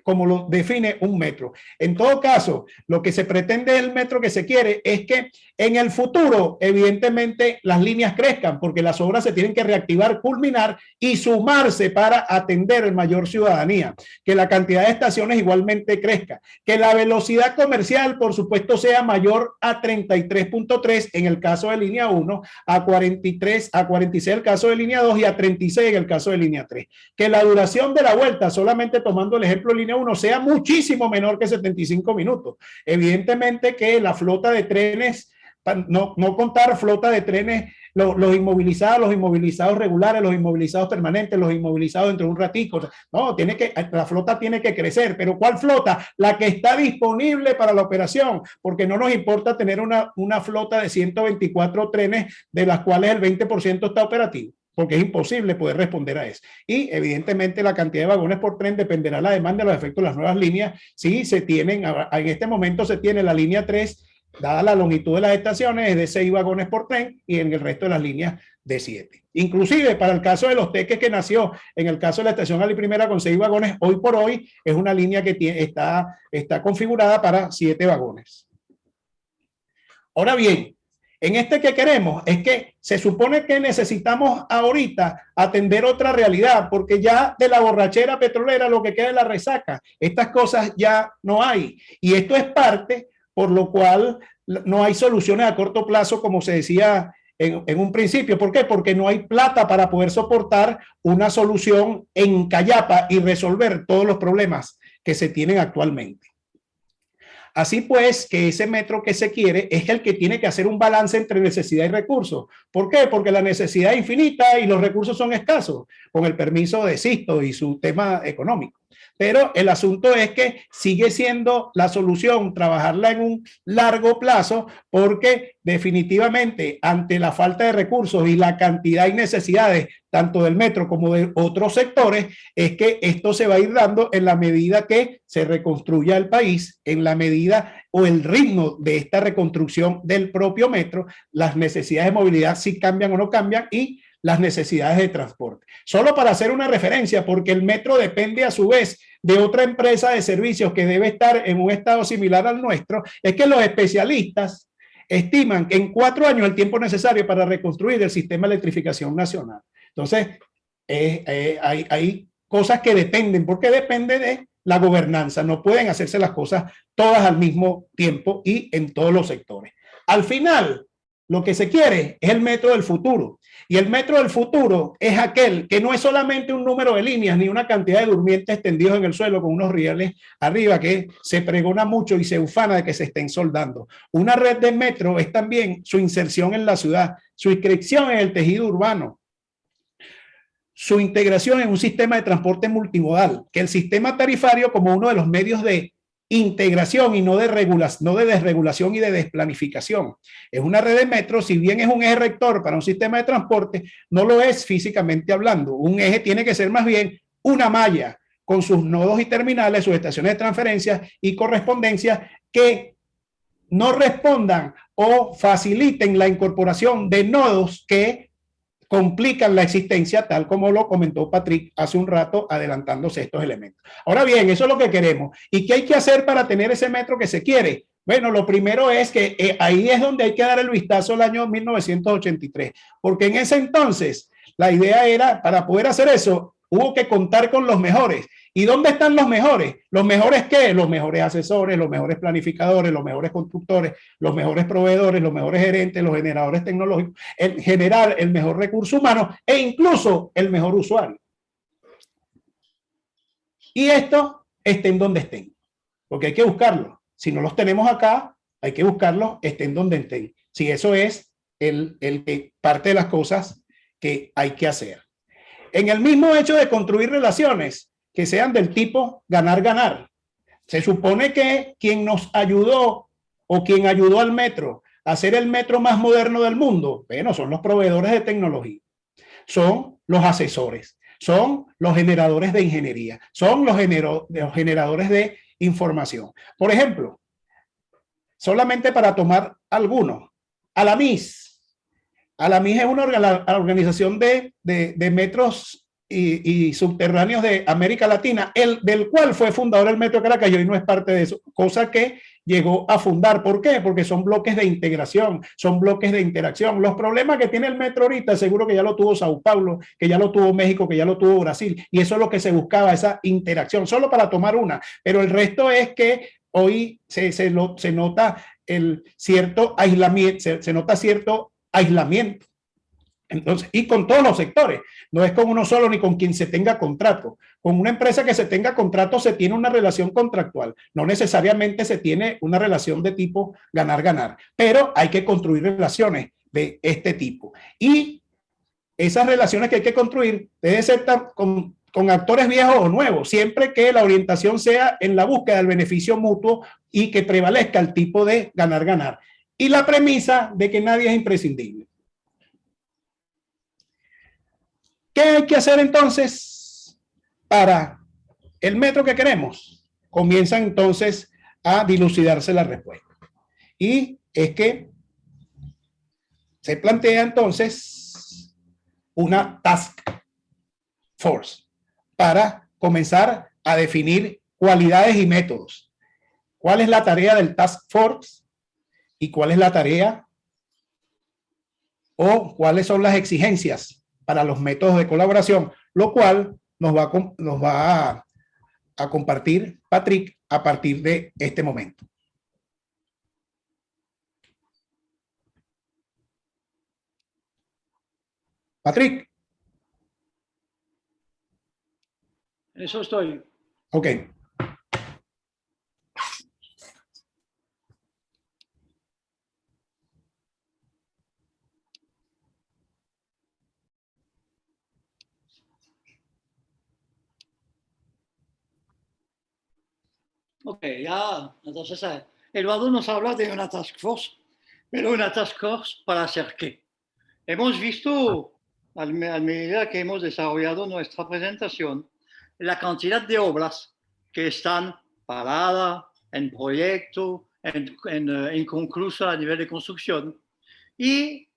como lo define un metro. En todo caso, lo que se pretende del metro que se quiere es que en el futuro, evidentemente, las líneas crezcan, porque las obras se tienen que reactivar, culminar y sumarse para atender a mayor ciudadanía, que la cantidad de estaciones igualmente crezca, que la velocidad comercial, por supuesto, sea mayor a 33.3 en el caso de línea 1, a 43, a 46 en el caso de línea 2 y a 36 en el caso de línea 3. Que la duración de la vuelta, solamente tomando el ejemplo de línea 1, sea muchísimo menor que 75 minutos. Evidentemente que la flota de trenes, no contar flota de trenes, los inmovilizados regulares, los inmovilizados permanentes, los inmovilizados dentro de un ratico. No, la flota tiene que crecer, pero ¿cuál flota? La que está disponible para la operación, porque no nos importa tener una flota de 124 trenes, de las cuales el 20% está operativo, porque es imposible poder responder a eso. Y evidentemente la cantidad de vagones por tren dependerá de la demanda y los efectos de las nuevas líneas. Sí, en este momento se tiene la línea 3, dada la longitud de las estaciones, es de 6 vagones por tren, y en el resto de las líneas de 7. Inclusive para el caso de Los Teques, que nació en el caso de la estación Ali Primera con 6 vagones, hoy por hoy es una línea que está configurada para 7 vagones. Ahora bien, en este que queremos es que se supone que necesitamos ahorita atender otra realidad, porque ya de la borrachera petrolera lo que queda es la resaca. Estas cosas ya no hay. Y esto es parte por lo cual no hay soluciones a corto plazo, como se decía en un principio. ¿Por qué? Porque no hay plata para poder soportar una solución en Cayapa y resolver todos los problemas que se tienen actualmente. Así pues, que ese metro que se quiere es el que tiene que hacer un balance entre necesidad y recursos. ¿Por qué? Porque la necesidad es infinita y los recursos son escasos, con el permiso de Sisto y su tema económico. pero el asunto es que sigue siendo la solución trabajarla en un largo plazo, porque definitivamente ante la falta de recursos y la cantidad y necesidades tanto del metro como de otros sectores, es que esto se va a ir dando en la medida que se reconstruya el país, en la medida o el ritmo de esta reconstrucción del propio metro, las necesidades de movilidad si cambian o no cambian y las necesidades de transporte. Solo para hacer una referencia, porque el metro depende a su vez de otra empresa de servicios que debe estar en un estado similar al nuestro, es que los especialistas estiman que en 4 años el tiempo necesario para reconstruir el sistema de electrificación nacional. Entonces, hay cosas que dependen, porque depende de la gobernanza. No pueden hacerse las cosas todas al mismo tiempo y en todos los sectores. Al final, lo que se quiere es el metro del futuro. Y el metro del futuro es aquel que no es solamente un número de líneas ni una cantidad de durmientes tendidos en el suelo con unos rieles arriba que se pregona mucho y se ufana de que se estén soldando. Una red de metro es también su inserción en la ciudad, su inscripción en el tejido urbano, su integración en un sistema de transporte multimodal, que el sistema tarifario como uno de los medios de integración y no de desregulación y de desplanificación. Es una red de metro, si bien es un eje rector para un sistema de transporte, no lo es físicamente hablando. Un eje tiene que ser más bien una malla con sus nodos y terminales, sus estaciones de transferencia y correspondencia que no respondan o faciliten la incorporación de nodos que complican la existencia, tal como lo comentó Patrick hace un rato, adelantándose estos elementos. Ahora bien, eso es lo que queremos. ¿Y qué hay que hacer para tener ese metro que se quiere? Bueno, lo primero es que ahí es donde hay que dar el vistazo al año 1983, porque en ese entonces la idea era, para poder hacer eso, hubo que contar con los mejores. ¿Y dónde están los mejores? ¿Los mejores qué? Los mejores asesores, los mejores planificadores, los mejores constructores, los mejores proveedores, los mejores gerentes, los generadores tecnológicos, generar el mejor recurso humano e incluso el mejor usuario. Y esto estén donde estén, porque hay que buscarlos. Si no los tenemos acá, hay que buscarlos, estén donde estén. Si eso es parte de las cosas que hay que hacer. En el mismo hecho de construir relaciones que sean del tipo ganar-ganar. Se supone que quien nos ayudó o quien ayudó al metro a hacer el metro más moderno del mundo, bueno, son los proveedores de tecnología, son los asesores, son los generadores de ingeniería, son los generadores de información. Por ejemplo, solamente para tomar algunos, Alamis. Alamis es una organización de metros y subterráneos de América Latina, del cual fue fundador el Metro de Caracas y hoy no es parte de eso, cosa que llegó a fundar. ¿Por qué? Porque son bloques de integración, son bloques de interacción. Los problemas que tiene el metro ahorita, seguro que ya lo tuvo Sao Paulo, que ya lo tuvo México, que ya lo tuvo Brasil, y eso es lo que se buscaba, esa interacción, solo para tomar una. Pero el resto es que hoy se nota el cierto aislamiento, se nota cierto aislamiento. Entonces, y con todos los sectores, no es con uno solo ni con quien se tenga contrato. Con una empresa que se tenga contrato se tiene una relación contractual, no necesariamente se tiene una relación de tipo ganar-ganar, pero hay que construir relaciones de este tipo. Y esas relaciones que hay que construir deben ser con actores viejos o nuevos, siempre que la orientación sea en la búsqueda del beneficio mutuo y que prevalezca el tipo de ganar-ganar. Y la premisa de que nadie es imprescindible. ¿Qué hay que hacer entonces para el metro que queremos? Comienza entonces a dilucidarse la respuesta. Y es que se plantea entonces una task force para comenzar a definir cualidades y métodos. ¿Cuál es la tarea del task force? ¿Y cuál es la tarea o cuáles son las exigencias para los métodos de colaboración? Lo cual nos va a compartir Patrick a partir de este momento. Patrick. Eso estoy. Ok. Ok, ya, entonces Eduardo nos habla de una task force, pero una task force para hacer qué. Hemos visto, a medida que hemos desarrollado nuestra presentación, la cantidad de obras que están paradas, en proyecto, inconclusas a nivel de construcción. Y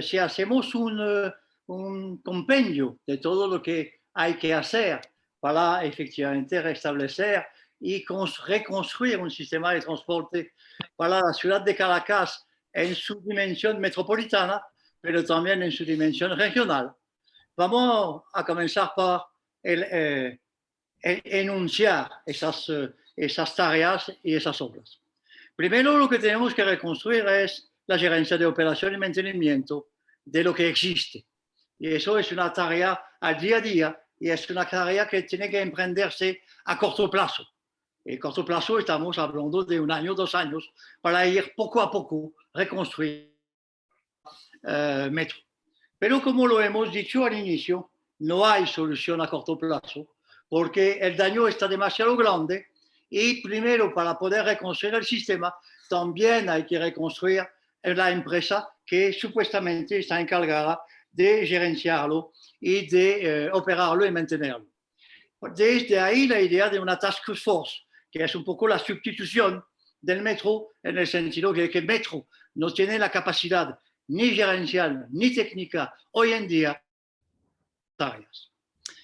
si hacemos un compendio de todo lo que hay que hacer para efectivamente restablecer y reconstruir un sistema de transporte para la ciudad de Caracas en su dimensión metropolitana, pero también en su dimensión regional. Vamos a comenzar por enunciar esas tareas y esas obras. Primero, lo que tenemos que reconstruir es la gerencia de operación y mantenimiento de lo que existe. Y eso es una tarea al día a día y es una tarea que tiene que emprenderse a corto plazo. Y a corto plazo estamos hablando de 1 año, 2 años, para ir poco a poco reconstruir metro. Pero como lo hemos dicho al inicio, no hay solución a corto plazo porque el daño está demasiado grande y primero para poder reconstruir el sistema también hay que reconstruir la empresa que supuestamente está encargada de gerenciarlo y de operarlo y mantenerlo. Desde ahí la idea de una task force, que es un poco la sustitución del metro en el sentido que el metro no tiene la capacidad ni gerencial ni técnica hoy en día.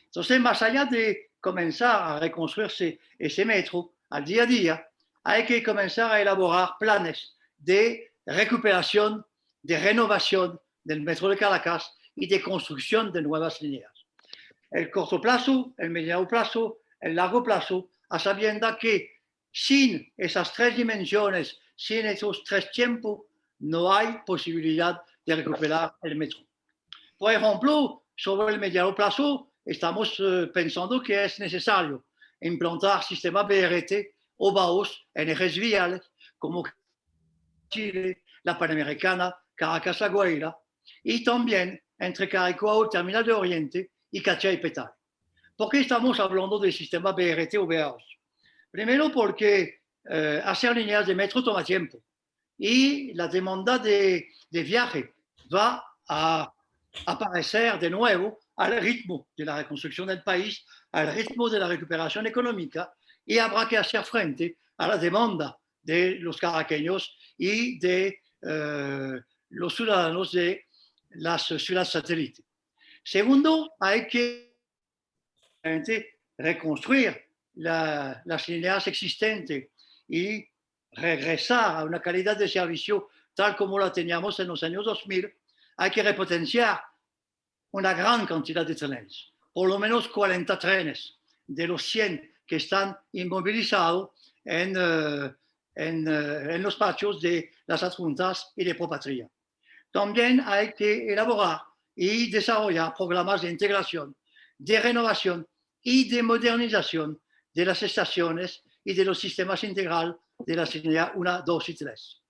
Entonces, más allá de comenzar a reconstruirse ese metro al día a día, hay que comenzar a elaborar planes de recuperación, de renovación del metro de Caracas y de construcción de nuevas líneas. El corto plazo, el mediano plazo, el largo plazo, a sabiendas que sin esas 3 dimensiones, sin esos 3 tiempos, no hay posibilidad de recuperar el metro. Por ejemplo, sobre el mediano plazo, estamos pensando que es necesario implantar sistemas BRT o BAOS en ejes viales como Chile, la Panamericana, Caracas-La Guaira, y también entre Caraicó, Terminal de Oriente y Catia y Petare. ¿Por qué estamos hablando del sistema BRT o BAOS? Primero porque hacer líneas de metro toma tiempo y la demanda de viaje va a aparecer de nuevo al ritmo de la reconstrucción del país, al ritmo de la recuperación económica y habrá que hacer frente a la demanda de los caraqueños y de los ciudadanos de las ciudades satélites. Segundo, hay que reconstruir las líneas existentes y regresar a una calidad de servicio tal como la teníamos en los años 2000. Hay que repotenciar una gran cantidad de trenes, por lo menos 40 trenes de los 100 que están inmovilizados en los patios de las adjuntas y de Propatria. También hay que elaborar y desarrollar programas de integración, de renovación y de modernización de las estaciones y de los sistemas integrales de las líneas 1, 2 y 3.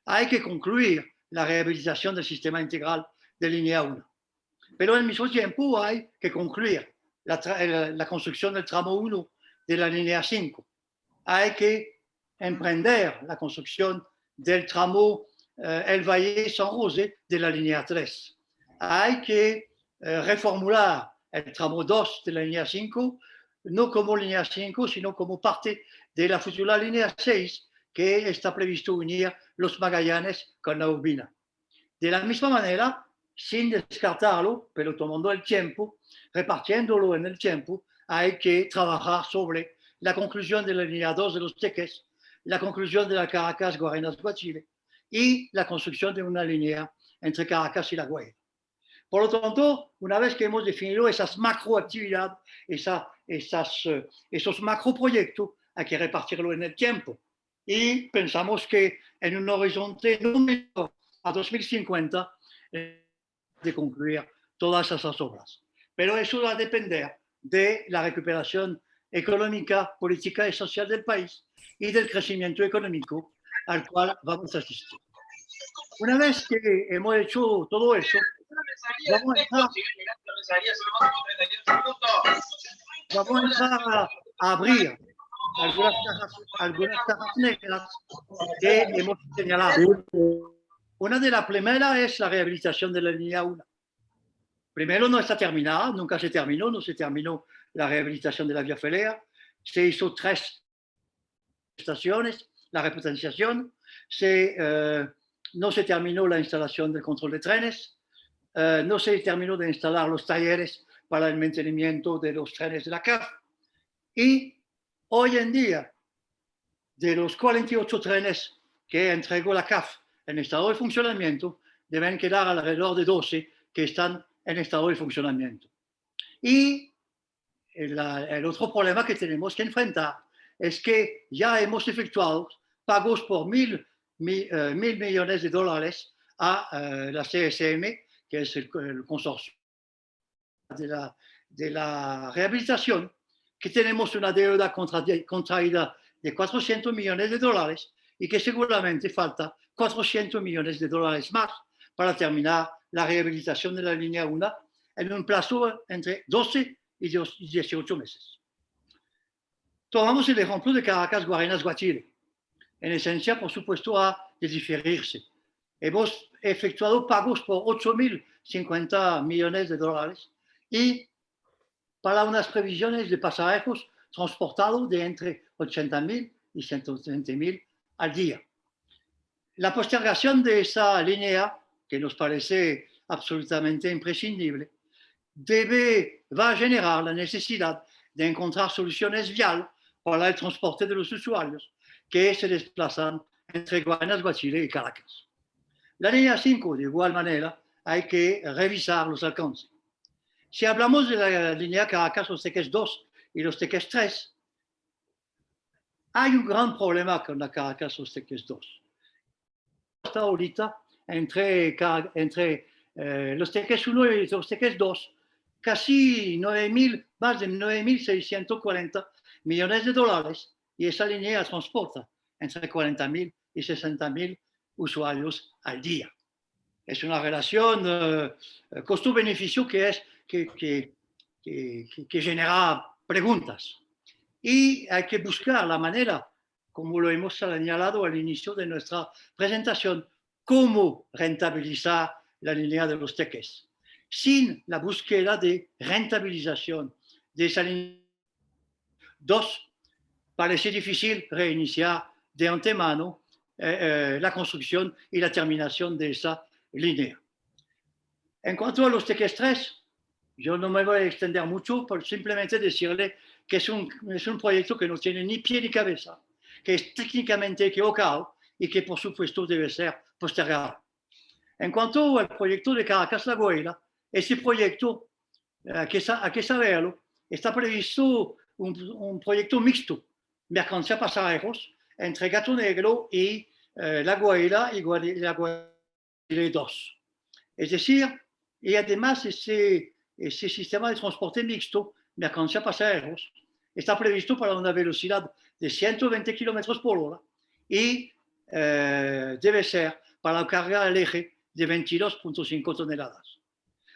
Hay que concluir la rehabilitación del sistema integral de línea 1. Pero al mismo tiempo hay que concluir la construcción del tramo 1 de la línea 5. Hay que emprender la construcción del tramo El Valle-San José de la línea 3. Hay que reformular el tramo 2 de la línea 5, no como línea 5, sino como parte de la futura línea 6, que está previsto unir los Magallanes con la Urbina. De la misma manera, sin descartarlo, pero tomando el tiempo, repartiéndolo en el tiempo, hay que trabajar sobre la conclusión de la línea 2 de los Teques, la conclusión de la Caracas-Guarenas-Guachile y la construcción de una línea entre Caracas y La Guaira. Por lo tanto, una vez que hemos definido esas macroactividades, esos macroproyectos, hay que repartirlo en el tiempo. Y pensamos que en un horizonte no menor a 2050 de concluir todas esas obras. Pero eso va a depender de la recuperación económica, política y social del país y del crecimiento económico al cual vamos a asistir. Una vez que hemos hecho todo eso, vamos a entrar a abrir algunas cajas negras que hemos señalado. Una de las primeras es la rehabilitación de la línea 1. Primero, no está terminada, nunca se terminó, no se terminó la rehabilitación de la vía Felea. Se hizo 3 estaciones, la repotentización, no se terminó la instalación del control de trenes, no se terminó de instalar los talleres para el mantenimiento de los trenes de la CAF. Y hoy en día, de los 48 trenes que entregó la CAF en estado de funcionamiento, deben quedar alrededor de 12 que están en estado de funcionamiento. Y el otro problema que tenemos que enfrentar es que ya hemos efectuado pagos por mil millones de dólares a la CSM, que es el consorcio de la rehabilitación, que tenemos una deuda contraída de 400 millones de dólares y que seguramente falta 400 millones de dólares más para terminar la rehabilitación de la línea 1 en un plazo entre 12 y 18 meses. Tomamos el ejemplo de Caracas-Guarenas-Guatire. En esencia, por supuesto, ha de diferirse. Hemos efectuado pagos por 8.050 millones de dólares y para unas previsiones de pasajeros transportados de entre 80.000 y 130.000 al día. La postergación de esa línea, que nos parece absolutamente imprescindible, va a generar la necesidad de encontrar soluciones viables para el transporte de los usuarios que se desplazan entre Guarenas, Guatire y Caracas. La línea 5, de igual manera, hay que revisar los alcances. Si hablamos de la línea Caracas-Los Teques 2 y Los Teques 3, hay un gran problema con la Caracas-Los Teques 2. Hasta ahorita, entre Los Teques 1 y Los Teques 2, casi más de 9.640 millones de dólares, y esa línea transporta entre 40.000 y 60.000 usuarios al día. Es una relación costo-beneficio que genera preguntas. Y hay que buscar la manera, como lo hemos señalado al inicio de nuestra presentación, cómo rentabilizar la línea de Los Teques. Sin la búsqueda de rentabilización de esa línea 2, parece difícil reiniciar de antemano la construcción y la terminación de esa línea. En cuanto a Los Teques 3, yo no me voy a extender mucho, por simplemente decirle que es un proyecto que no tiene ni pie ni cabeza, que es técnicamente equivocado y que por supuesto debe ser postergado. En cuanto al proyecto de Caracas-La Guaira, ese proyecto, hay que saberlo, está previsto un proyecto mixto, mercancía pasajeros, entre Gato Negro y La Guaira y La Guaira 2. Es decir, y además ese sistema de transporte mixto, mercancía pasajeros, está previsto para una velocidad de 120 km por hora y debe ser para la carga al eje de 22.5 toneladas.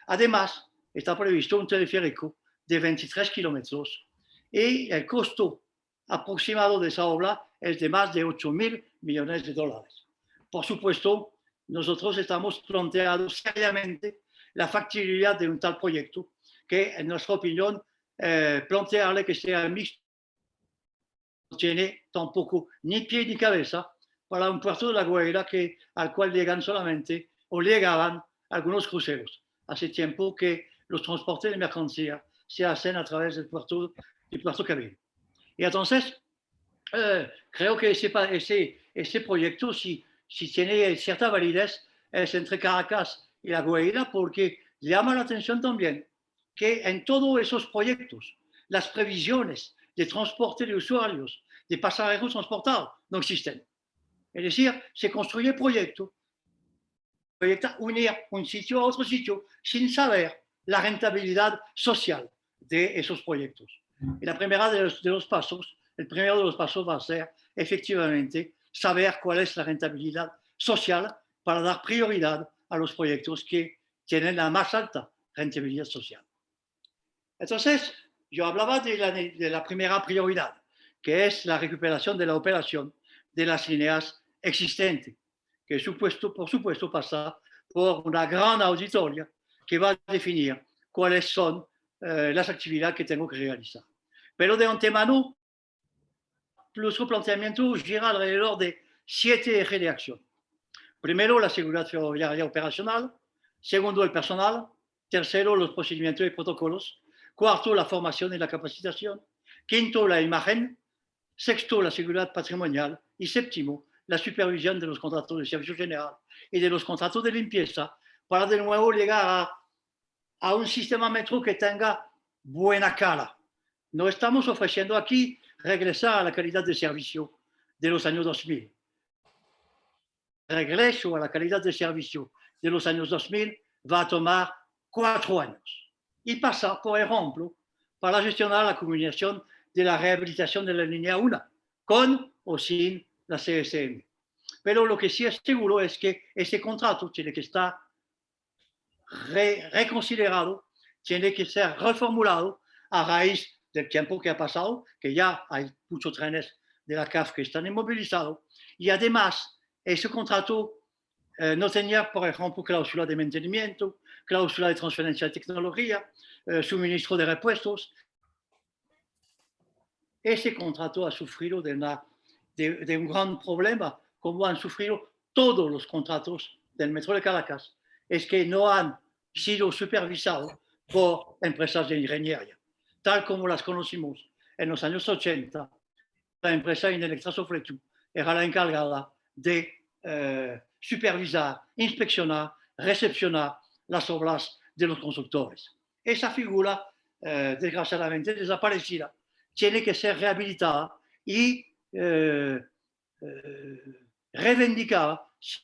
Además, está previsto un teleférico de 23 kilómetros y el costo aproximado de esa obra es de más de 8.000 millones de dólares. Por supuesto, nosotros estamos planteando seriamente la factibilidad de un tal proyecto que, en nuestra opinión, plantearle que sea mixto no tiene tampoco ni pie ni cabeza para un puerto de La Guaira al cual llegan solamente o llegaban algunos cruceros. Hace tiempo que los transportes de mercancía se hacen a través del puerto Cabello. Y entonces, creo que ese proyecto, si tiene cierta validez, es entre Caracas y La Guaira, porque llama la atención también que en todos esos proyectos las previsiones de transporte de usuarios, de pasajeros transportados, no existen. Es decir, se construye el proyecto, proyecta unir un sitio a otro sitio sin saber la rentabilidad social de esos proyectos. Y el primero de los pasos va a ser efectivamente saber cuál es la rentabilidad social para dar prioridad a los proyectos que tienen la más alta rentabilidad social. Entonces, yo hablaba de la primera prioridad, que es la recuperación de la operación de las líneas existentes, que por supuesto pasa por una gran auditoría que va a definir cuáles son las actividades que tengo que realizar. Pero de antemano, nuestro planteamiento gira alrededor de 7 ejes de acción. Primero, la seguridad ferroviaria operacional. Segundo, el personal. Tercero, los procedimientos y protocolos. Cuarto, la formación y la capacitación. Quinto, la imagen. Sexto, la seguridad patrimonial. Y séptimo, la supervisión de los contratos de servicio general y de los contratos de limpieza para de nuevo llegar a un sistema metro que tenga buena cara. No estamos ofreciendo aquí regresar a la calidad de servicio de los años 2000. Regreso a la calidad de servicio de los años 2000 va a tomar 4 años y pasa, por ejemplo, para gestionar la comunicación de la rehabilitación de la línea 1, con o sin la CSM. Pero lo que sí es seguro es que ese contrato tiene que estar reconsiderado, tiene que ser reformulado a raíz del tiempo que ha pasado, que ya hay muchos trenes de la CAF que están inmovilizados, y además ese contrato no tenía, por ejemplo, cláusula de mantenimiento, cláusula de transferencia de tecnología, suministro de repuestos. Ese contrato ha sufrido de un gran problema, como han sufrido todos los contratos del Metro de Caracas, es que no han sido supervisados por empresas de ingeniería, tal como las conocimos en los años 80. La empresa Inelectra Sofletu era la encargada de supervisar, inspeccionar, recepcionar las obras de los constructores. Esa figura, desgraciadamente desaparecida, tiene que ser rehabilitada y reivindicada si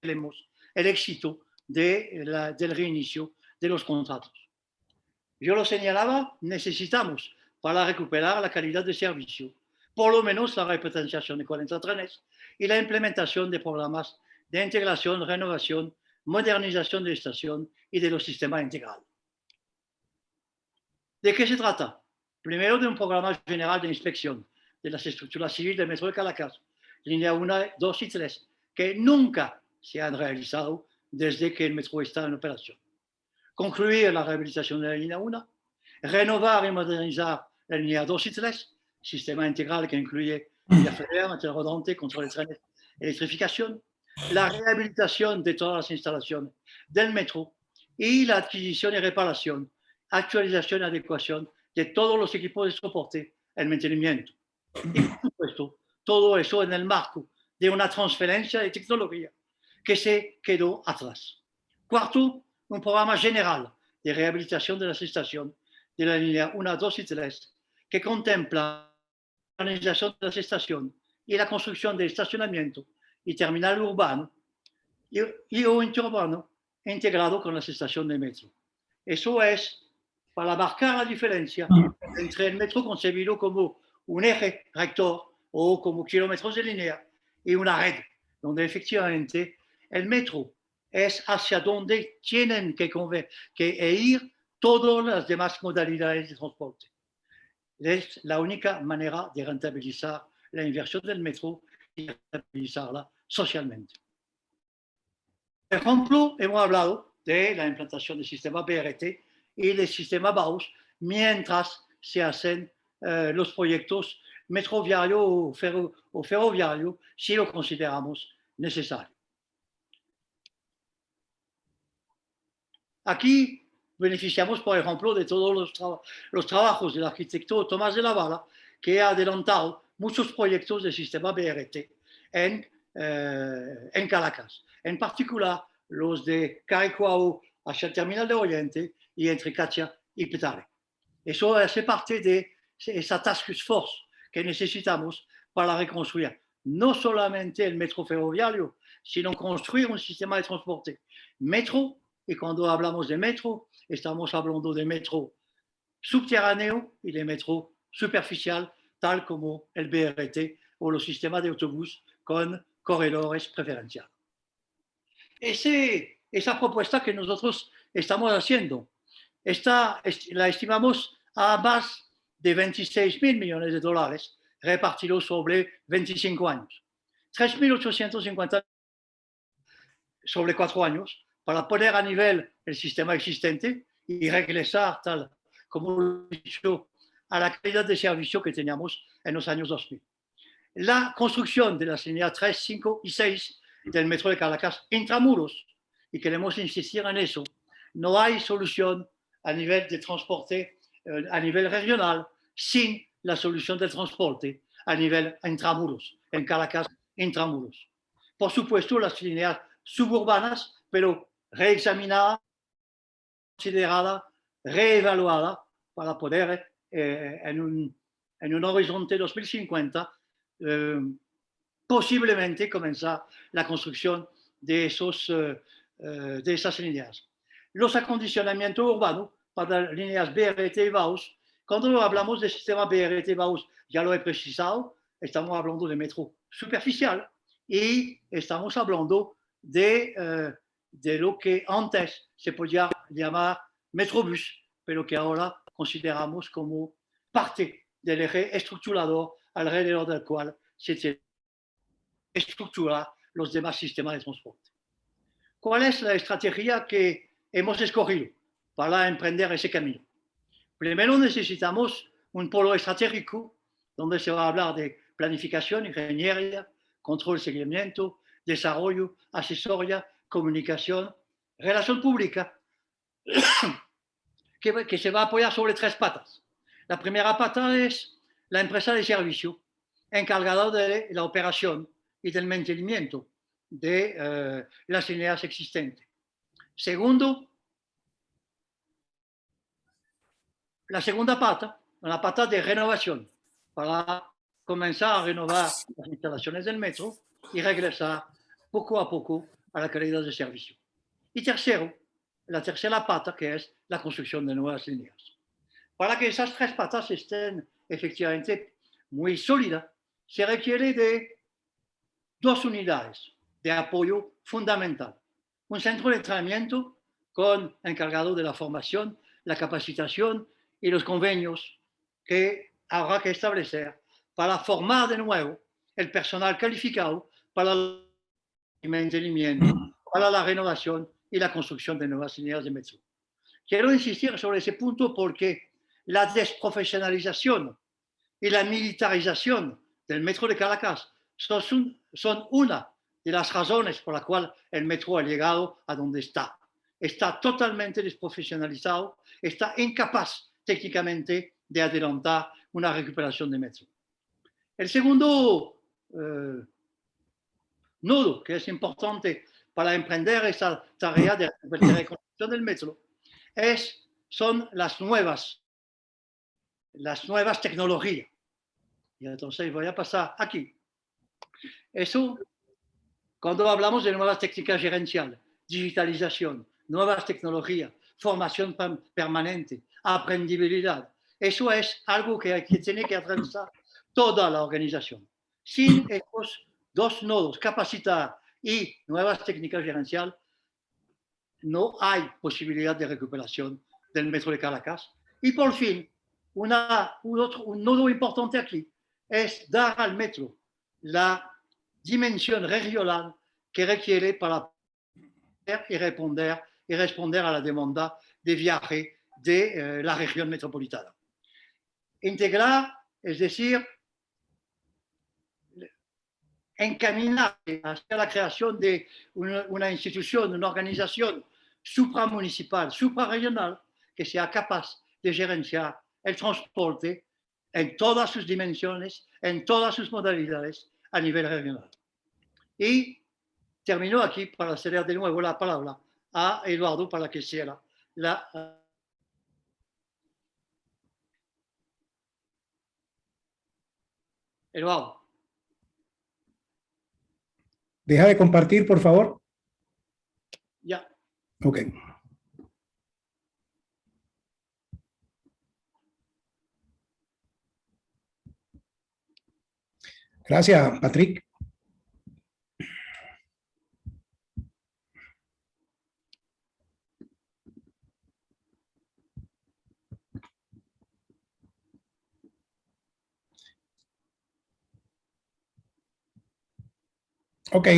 queremos el éxito del reinicio de los contratos. Yo lo señalaba, necesitamos para recuperar la calidad de servicio, por lo menos la repotenciación de 40 trenes y la implementación de programas de integración, renovación, modernización de estación y de los sistemas integrados. ¿De qué se trata? Primero, de un programa general de inspección de las estructuras civiles del Metro de Caracas, línea 1, 2 y 3, que nunca se han realizado desde que el metro está en operación. Concluir la rehabilitación de la línea 1, renovar y modernizar la línea 2 y 3, sistema integral que incluye vía férrea, material rodante, control de trenes, electrificación, la rehabilitación de todas las instalaciones del metro y la adquisición y reparación, actualización y adecuación de todos los equipos de soporte, el mantenimiento. Y por supuesto, todo eso en el marco de una transferencia de tecnología que se quedó atrás. Cuarto, un programa general de rehabilitación de las estaciones de la línea 1, 2 y 3 que contempla la organización de las estaciones y la construcción de estacionamiento y terminal urbano y o interurbano integrado con las estaciones de metro. Eso es para marcar la diferencia entre el metro concebido como un eje rector o como kilómetros de línea y una red, donde efectivamente el metro es hacia donde tienen que ir todas las demás modalidades de transporte. Es la única manera de rentabilizar la inversión del metro y rentabilizarla socialmente. Por ejemplo, hemos hablado de la implantación del sistema BRT y del sistema BAUS mientras se hacen los proyectos metroviario o ferroviario, si lo consideramos necesario. Aquí beneficiamos, por ejemplo, de todos los trabajos del arquitecto Tomás de la Valla, que ha adelantado muchos proyectos de sistema BRT en Caracas, en particular los de Caricuao hacia el terminal de Oriente y entre Catia y Petare. Eso hace parte de esa task force que necesitamos para reconstruir no solamente el metro ferroviario, sino construir un sistema de transporte metro. Y cuando hablamos de metro, estamos hablando de metro subterráneo y de metro superficial, tal como el BRT o los sistemas de autobús con corredores preferenciales. Esa propuesta que nosotros estamos haciendo, la estimamos a más de 26.000 millones de dólares repartidos sobre 25 años. 3.850 sobre 4 años para poner a nivel el sistema existente y regresar, tal como lo he dicho, a la calidad de servicio que teníamos en los años 2000. La construcción de las líneas 3, 5 y 6 del metro de Caracas intramuros, y queremos insistir en eso, no hay solución a nivel de transporte, a nivel regional, sin la solución del transporte a nivel intramuros, en Caracas intramuros. Por supuesto, las líneas suburbanas, pero reexaminada, considerada, reevaluada para poder en un horizonte 2050 posiblemente comenzar la construcción de esas líneas. Los acondicionamientos urbanos para líneas BRT y BAUS, cuando hablamos del sistema BRT BAUS, ya lo he precisado, estamos hablando de metro superficial y estamos hablando de lo que antes se podía llamar Metrobús, pero que ahora consideramos como parte del eje estructurador alrededor del cual se estructurar los demás sistemas de transporte. ¿Cuál es la estrategia que hemos escogido para emprender ese camino? Primero necesitamos un polo estratégico donde se va a hablar de planificación, ingeniería, control, seguimiento, desarrollo, asesoría, comunicación, relación pública, que se va a apoyar sobre 3 patas. La primera pata es la empresa de servicio encargada de la operación y del mantenimiento de las líneas existentes. Segundo, la segunda pata, la pata de renovación, para comenzar a renovar las instalaciones del metro y regresar poco a poco a la calidad de servicio. Y tercero, la tercera pata, que es la construcción de nuevas líneas. Para que esas 3 patas estén efectivamente muy sólidas, se requiere de 2 unidades de apoyo fundamental. Un centro de entrenamiento con encargado de la formación, la capacitación y los convenios que habrá que establecer para formar de nuevo el personal calificado para el mantenimiento, para la renovación y la construcción de nuevas líneas de metro. Quiero insistir sobre ese punto porque la desprofesionalización y la militarización del metro de Caracas son una de las razones por la cual el metro ha llegado a donde está. Está totalmente desprofesionalizado, está incapaz técnicamente de adelantar una recuperación de metro. El segundo nodo que es importante para emprender esa tarea de reconstrucción del metro son las nuevas tecnologías. Y entonces voy a pasar aquí. Eso, cuando hablamos de nuevas técnicas gerenciales, digitalización, nuevas tecnologías, formación permanente, aprendibilidad, eso es algo que tiene que atravesar toda la organización. Sin estos 2 nodos, capacitar y nuevas técnicas gerenciales, no hay posibilidad de recuperación del metro de Caracas. Y por fin, un nodo importante aquí es dar al metro la dimensión regional que requiere para responder a la demanda de viaje de la región metropolitana. Integrar, es decir, encaminar hacia la creación de una institución, una organización supramunicipal, suprarregional, que sea capaz de gerenciar el transporte en todas sus dimensiones, en todas sus modalidades a nivel regional. Y termino aquí para ceder de nuevo la palabra a Eduardo para que cierre la... Eduardo. Deja de compartir, por favor. Ya. Ok. Gracias, Patrick. Ok.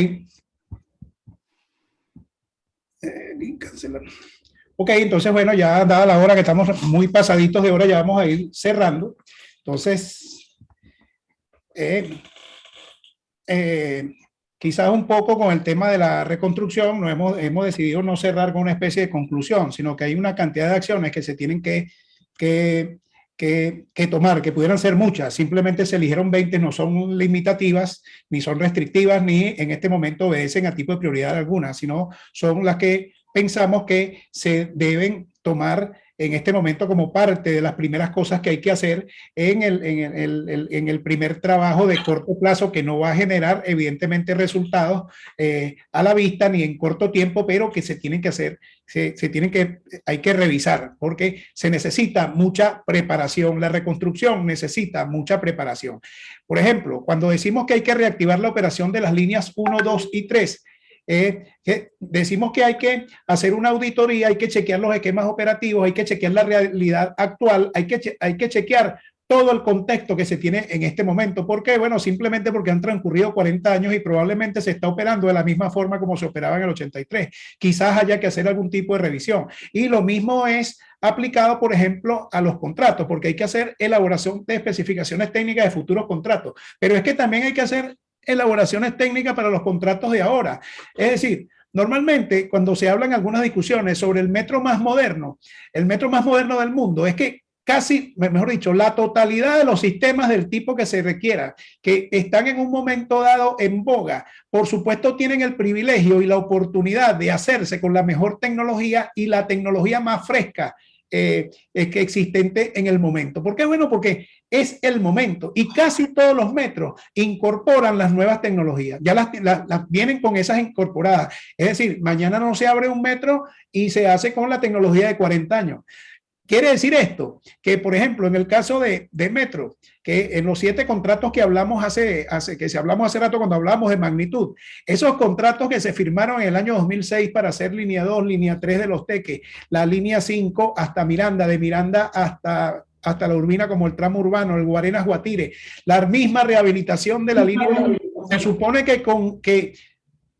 Cancelar. Ok, entonces, bueno, ya dada la hora que estamos muy pasaditos de hora, ya vamos a ir cerrando. Entonces, quizás un poco con el tema de la reconstrucción, no hemos decidido no cerrar con una especie de conclusión, sino que hay una cantidad de acciones que se tienen que, que tomar, que pudieran ser muchas. Simplemente se eligieron 20, no son limitativas, ni son restrictivas, ni en este momento obedecen a tipo de prioridad alguna, sino son las que pensamos que se deben tomar en este momento como parte de las primeras cosas que hay que hacer en el primer trabajo de corto plazo, que no va a generar evidentemente resultados a la vista ni en corto tiempo, pero que se tienen que hacer, hay que revisar, porque se necesita mucha preparación. La reconstrucción necesita mucha preparación. Por ejemplo, cuando decimos que hay que reactivar la operación de las líneas 1, 2 y 3, que decimos que hay que hacer una auditoría, hay que chequear los esquemas operativos, hay que chequear la realidad actual, hay que chequear todo el contexto que se tiene en este momento. ¿Por qué? Bueno, simplemente porque han transcurrido 40 años y probablemente se está operando de la misma forma como se operaba en el 83. Quizás haya que hacer algún tipo de revisión. Y lo mismo es aplicado, por ejemplo, a los contratos, porque hay que hacer elaboración de especificaciones técnicas de futuros contratos. Pero es que también hay que hacer elaboraciones técnicas para los contratos de ahora. Es decir, normalmente cuando se hablan algunas discusiones sobre el metro más moderno del mundo, es que casi, mejor dicho, la totalidad de los sistemas del tipo que se requiera, que están en un momento dado en boga, por supuesto tienen el privilegio y la oportunidad de hacerse con la mejor tecnología y la tecnología más fresca que existente en el momento. ¿Por qué? Bueno, porque es el momento y casi todos los metros incorporan las nuevas tecnologías, ya las vienen con esas incorporadas. Es decir, mañana no se abre un metro y se hace con la tecnología de 40 años. Quiere decir esto, que por ejemplo, en el caso de Metro, que en los 7 contratos que hablamos hace rato cuando hablamos de magnitud, esos contratos que se firmaron en el año 2006 para hacer línea 2, línea 3 de Los Teques, la línea 5 hasta Miranda, de Miranda hasta la Urbina como el tramo urbano, el Guarenas-Guatire, la misma rehabilitación de la línea, se supone que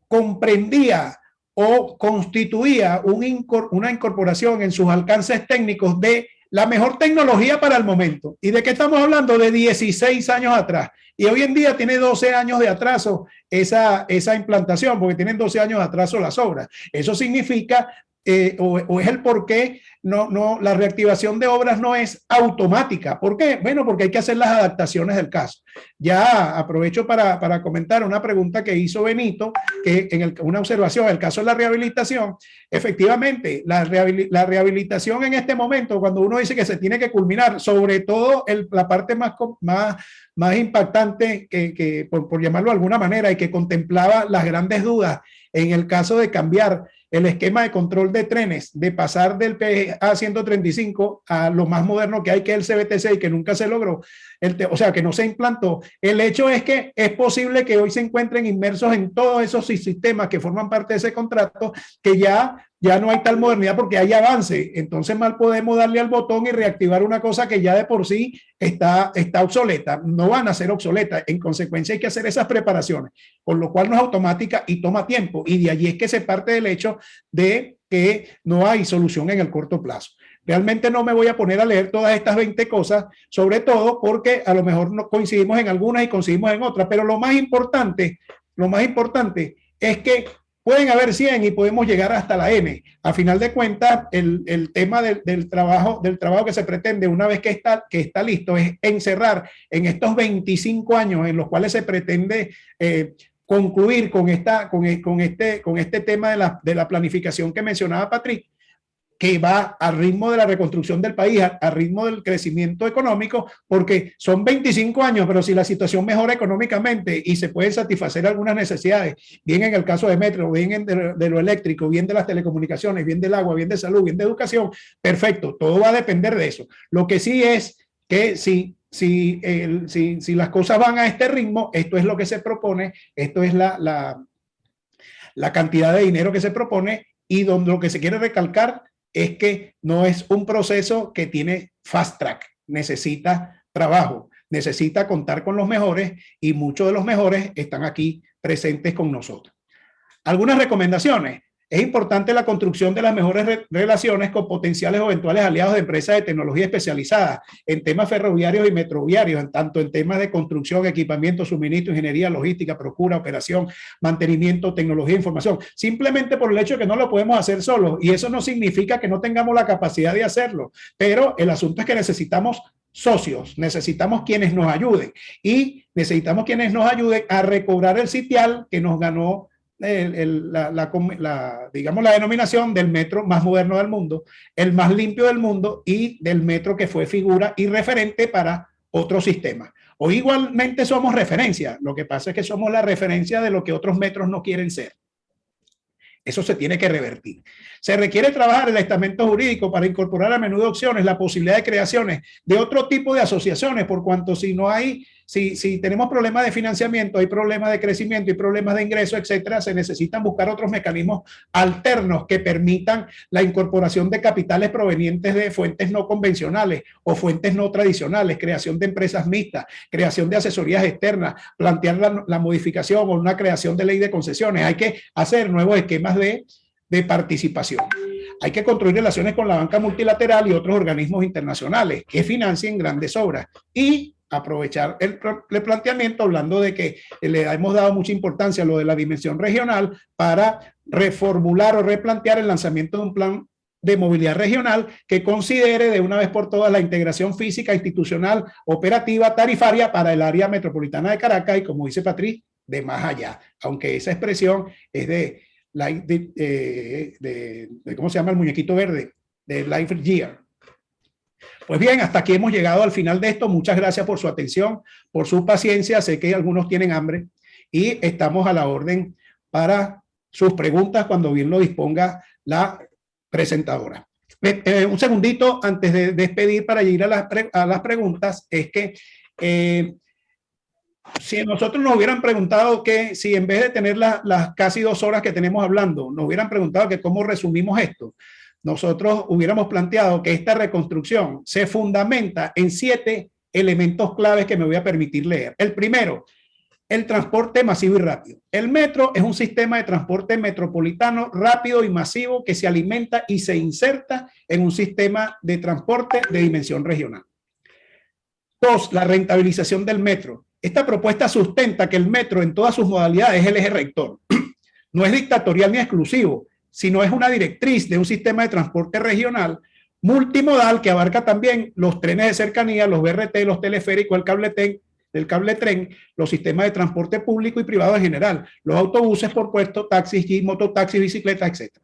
comprendía o constituía una incorporación en sus alcances técnicos de la mejor tecnología para el momento. ¿Y de qué estamos hablando? De 16 años atrás. Y hoy en día tiene 12 años de atraso esa implantación, porque tienen 12 años de atraso las obras. Eso significa, o es el por qué la reactivación de obras no es automática. ¿Por qué? Bueno, porque hay que hacer las adaptaciones del caso. Ya aprovecho para comentar una pregunta que hizo Benito, que una observación, el caso de la rehabilitación, efectivamente, la rehabilitación en este momento, cuando uno dice que se tiene que culminar, sobre todo la parte más impactante, por llamarlo de alguna manera, y que contemplaba las grandes dudas en el caso de cambiar el esquema de control de trenes, de pasar del PA 135 a lo más moderno que hay, que es el CBT6, y que nunca se logró, o sea, que no se implantó. El hecho es que es posible que hoy se encuentren inmersos en todos esos sistemas que forman parte de ese contrato, que ya no hay tal modernidad porque hay avance. Entonces mal podemos darle al botón y reactivar una cosa que ya de por sí está obsoleta. No van a ser obsoletas. En consecuencia hay que hacer esas preparaciones, con lo cual no es automática y toma tiempo. Y de allí es que se parte del hecho de que no hay solución en el corto plazo. Realmente no me voy a poner a leer todas estas 20 cosas, sobre todo porque a lo mejor no coincidimos en algunas y coincidimos en otras, pero lo más importante es que pueden haber 100 y podemos llegar hasta la N. A final de cuentas, el tema del trabajo que se pretende una vez que está listo es encerrar en estos 25 años en los cuales se pretende concluir con este tema de la planificación que mencionaba Patrick, que va al ritmo de la reconstrucción del país, al ritmo del crecimiento económico, porque son 25 años, pero si la situación mejora económicamente y se pueden satisfacer algunas necesidades, bien en el caso de Metro, bien de lo eléctrico, bien de las telecomunicaciones, bien del agua, bien de salud, bien de educación, perfecto, todo va a depender de eso. Lo que sí es que si las cosas van a este ritmo, esto es lo que se propone, esto es la cantidad de dinero que se propone, y lo que se quiere recalcar es que no es un proceso que tiene fast track, necesita trabajo, necesita contar con los mejores, y muchos de los mejores están aquí presentes con nosotros. Algunas recomendaciones. Es importante la construcción de las mejores relaciones con potenciales o eventuales aliados de empresas de tecnología especializadas en temas ferroviarios y metroviarios, tanto en temas de construcción, equipamiento, suministro, ingeniería, logística, procura, operación, mantenimiento, tecnología, información. Simplemente por el hecho de que no lo podemos hacer solos, y eso no significa que no tengamos la capacidad de hacerlo, pero el asunto es que necesitamos socios, necesitamos quienes nos ayuden, y necesitamos quienes nos ayuden a recobrar el sitial que nos ganó digamos, la denominación del metro más moderno del mundo, el más limpio del mundo, y del metro que fue figura y referente para otros sistemas. O igualmente somos referencia, lo que pasa es que somos la referencia de lo que otros metros no quieren ser. Eso se tiene que revertir. Se requiere trabajar el estamento jurídico para incorporar a menudo opciones la posibilidad de creaciones de otro tipo de asociaciones, por cuanto si no hay, si tenemos problemas de financiamiento, hay problemas de crecimiento y problemas de ingreso, etcétera, se necesitan buscar otros mecanismos alternos que permitan la incorporación de capitales provenientes de fuentes no convencionales o fuentes no tradicionales, creación de empresas mixtas, creación de asesorías externas, plantear la modificación o una creación de ley de concesiones. Hay que hacer nuevos esquemas de participación. Hay que construir relaciones con la banca multilateral y otros organismos internacionales que financien grandes obras, y aprovechar el planteamiento hablando de que le hemos dado mucha importancia a lo de la dimensión regional para reformular o replantear el lanzamiento de un plan de movilidad regional que considere de una vez por todas la integración física, institucional, operativa, tarifaria para el área metropolitana de Caracas, y como dice Patrick, de más allá, aunque esa expresión es de ¿cómo se llama el muñequito verde? De Lightyear. Pues bien, hasta aquí hemos llegado al final de esto. Muchas gracias por su atención, por su paciencia. Sé que algunos tienen hambre y estamos a la orden para sus preguntas cuando bien lo disponga la presentadora. Un segundito antes de despedir para ir a las preguntas, es que si nosotros nos hubieran preguntado que si en vez de tener las casi 2 horas que tenemos hablando, nos hubieran preguntado que cómo resumimos esto, nosotros hubiéramos planteado que esta reconstrucción se fundamenta en 7 elementos claves que me voy a permitir leer. El primero, el transporte masivo y rápido. El metro es un sistema de transporte metropolitano rápido y masivo que se alimenta y se inserta en un sistema de transporte de dimensión regional. 2, la rentabilización del metro. Esta propuesta sustenta que el metro en todas sus modalidades es el eje rector. No es dictatorial ni exclusivo, sino es una directriz de un sistema de transporte regional multimodal que abarca también los trenes de cercanía, los BRT, los teleféricos, el cable tren, los sistemas de transporte público y privado en general, los autobuses, por puesto, taxis, mototaxis, bicicletas, etc.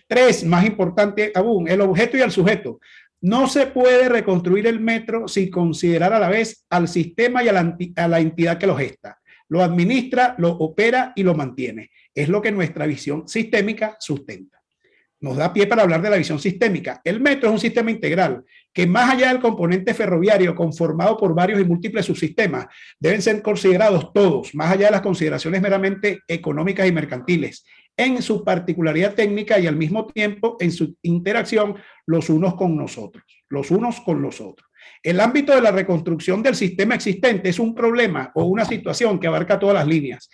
3, más importante aún, el objeto y el sujeto. No se puede reconstruir el metro sin considerar a la vez al sistema y a la entidad que lo gesta, lo administra, lo opera y lo mantiene. Es lo que nuestra visión sistémica sustenta. Nos da pie para hablar de la visión sistémica. El metro es un sistema integral que, más allá del componente ferroviario conformado por varios y múltiples subsistemas, deben ser considerados todos, más allá de las consideraciones meramente económicas y mercantiles, en su particularidad técnica y al mismo tiempo en su interacción los unos con nosotros, los unos con los otros. El ámbito de la reconstrucción del sistema existente es un problema o una situación que abarca todas las líneas,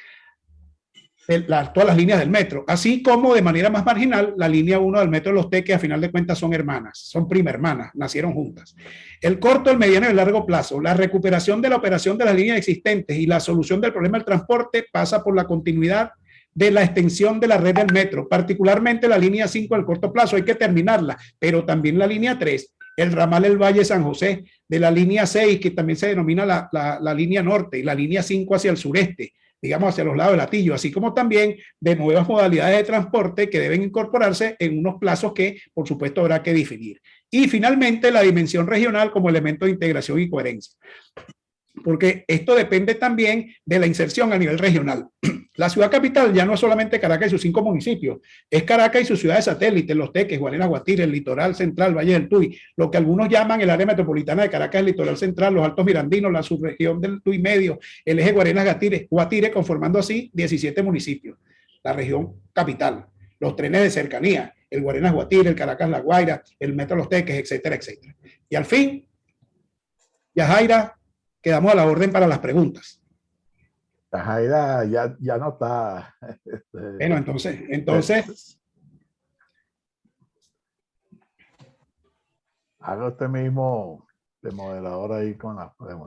todas las líneas del metro, así como de manera más marginal la línea 1 del metro de Los Teques, a final de cuentas son hermanas, son prima hermanas, nacieron juntas. El corto, el mediano y el largo plazo, la recuperación de la operación de las líneas existentes y la solución del problema del transporte pasa por la continuidad de la extensión de la red del metro, particularmente la línea 5 al corto plazo, hay que terminarla, pero también la línea 3, el ramal El Valle San José, de la línea 6, que también se denomina la línea norte, y la línea 5 hacia el sureste, digamos hacia los lados del Latillo, así como también de nuevas modalidades de transporte que deben incorporarse en unos plazos que, por supuesto, habrá que definir. Y finalmente, la dimensión regional como elemento de integración y coherencia, porque esto depende también de la inserción a nivel regional. La ciudad capital ya no es solamente Caracas y sus 5 municipios, es Caracas y sus ciudades satélites, Los Teques, Guarenas, Guatire, el litoral central, Valle del Tuy, lo que algunos llaman el área metropolitana de Caracas, el litoral central, los Altos Mirandinos, la subregión del Tuy medio, el eje Guarenas, Guatire, conformando así 17 municipios, la región capital, los trenes de cercanía, el Guarenas, Guatire, el Caracas, La Guaira, el metro Los Teques, etcétera, etcétera. Y al fin, Yajaira, quedamos a la orden para las preguntas. Jaira ya no está. Bueno, entonces, Haga usted mismo de moderador ahí con las preguntas.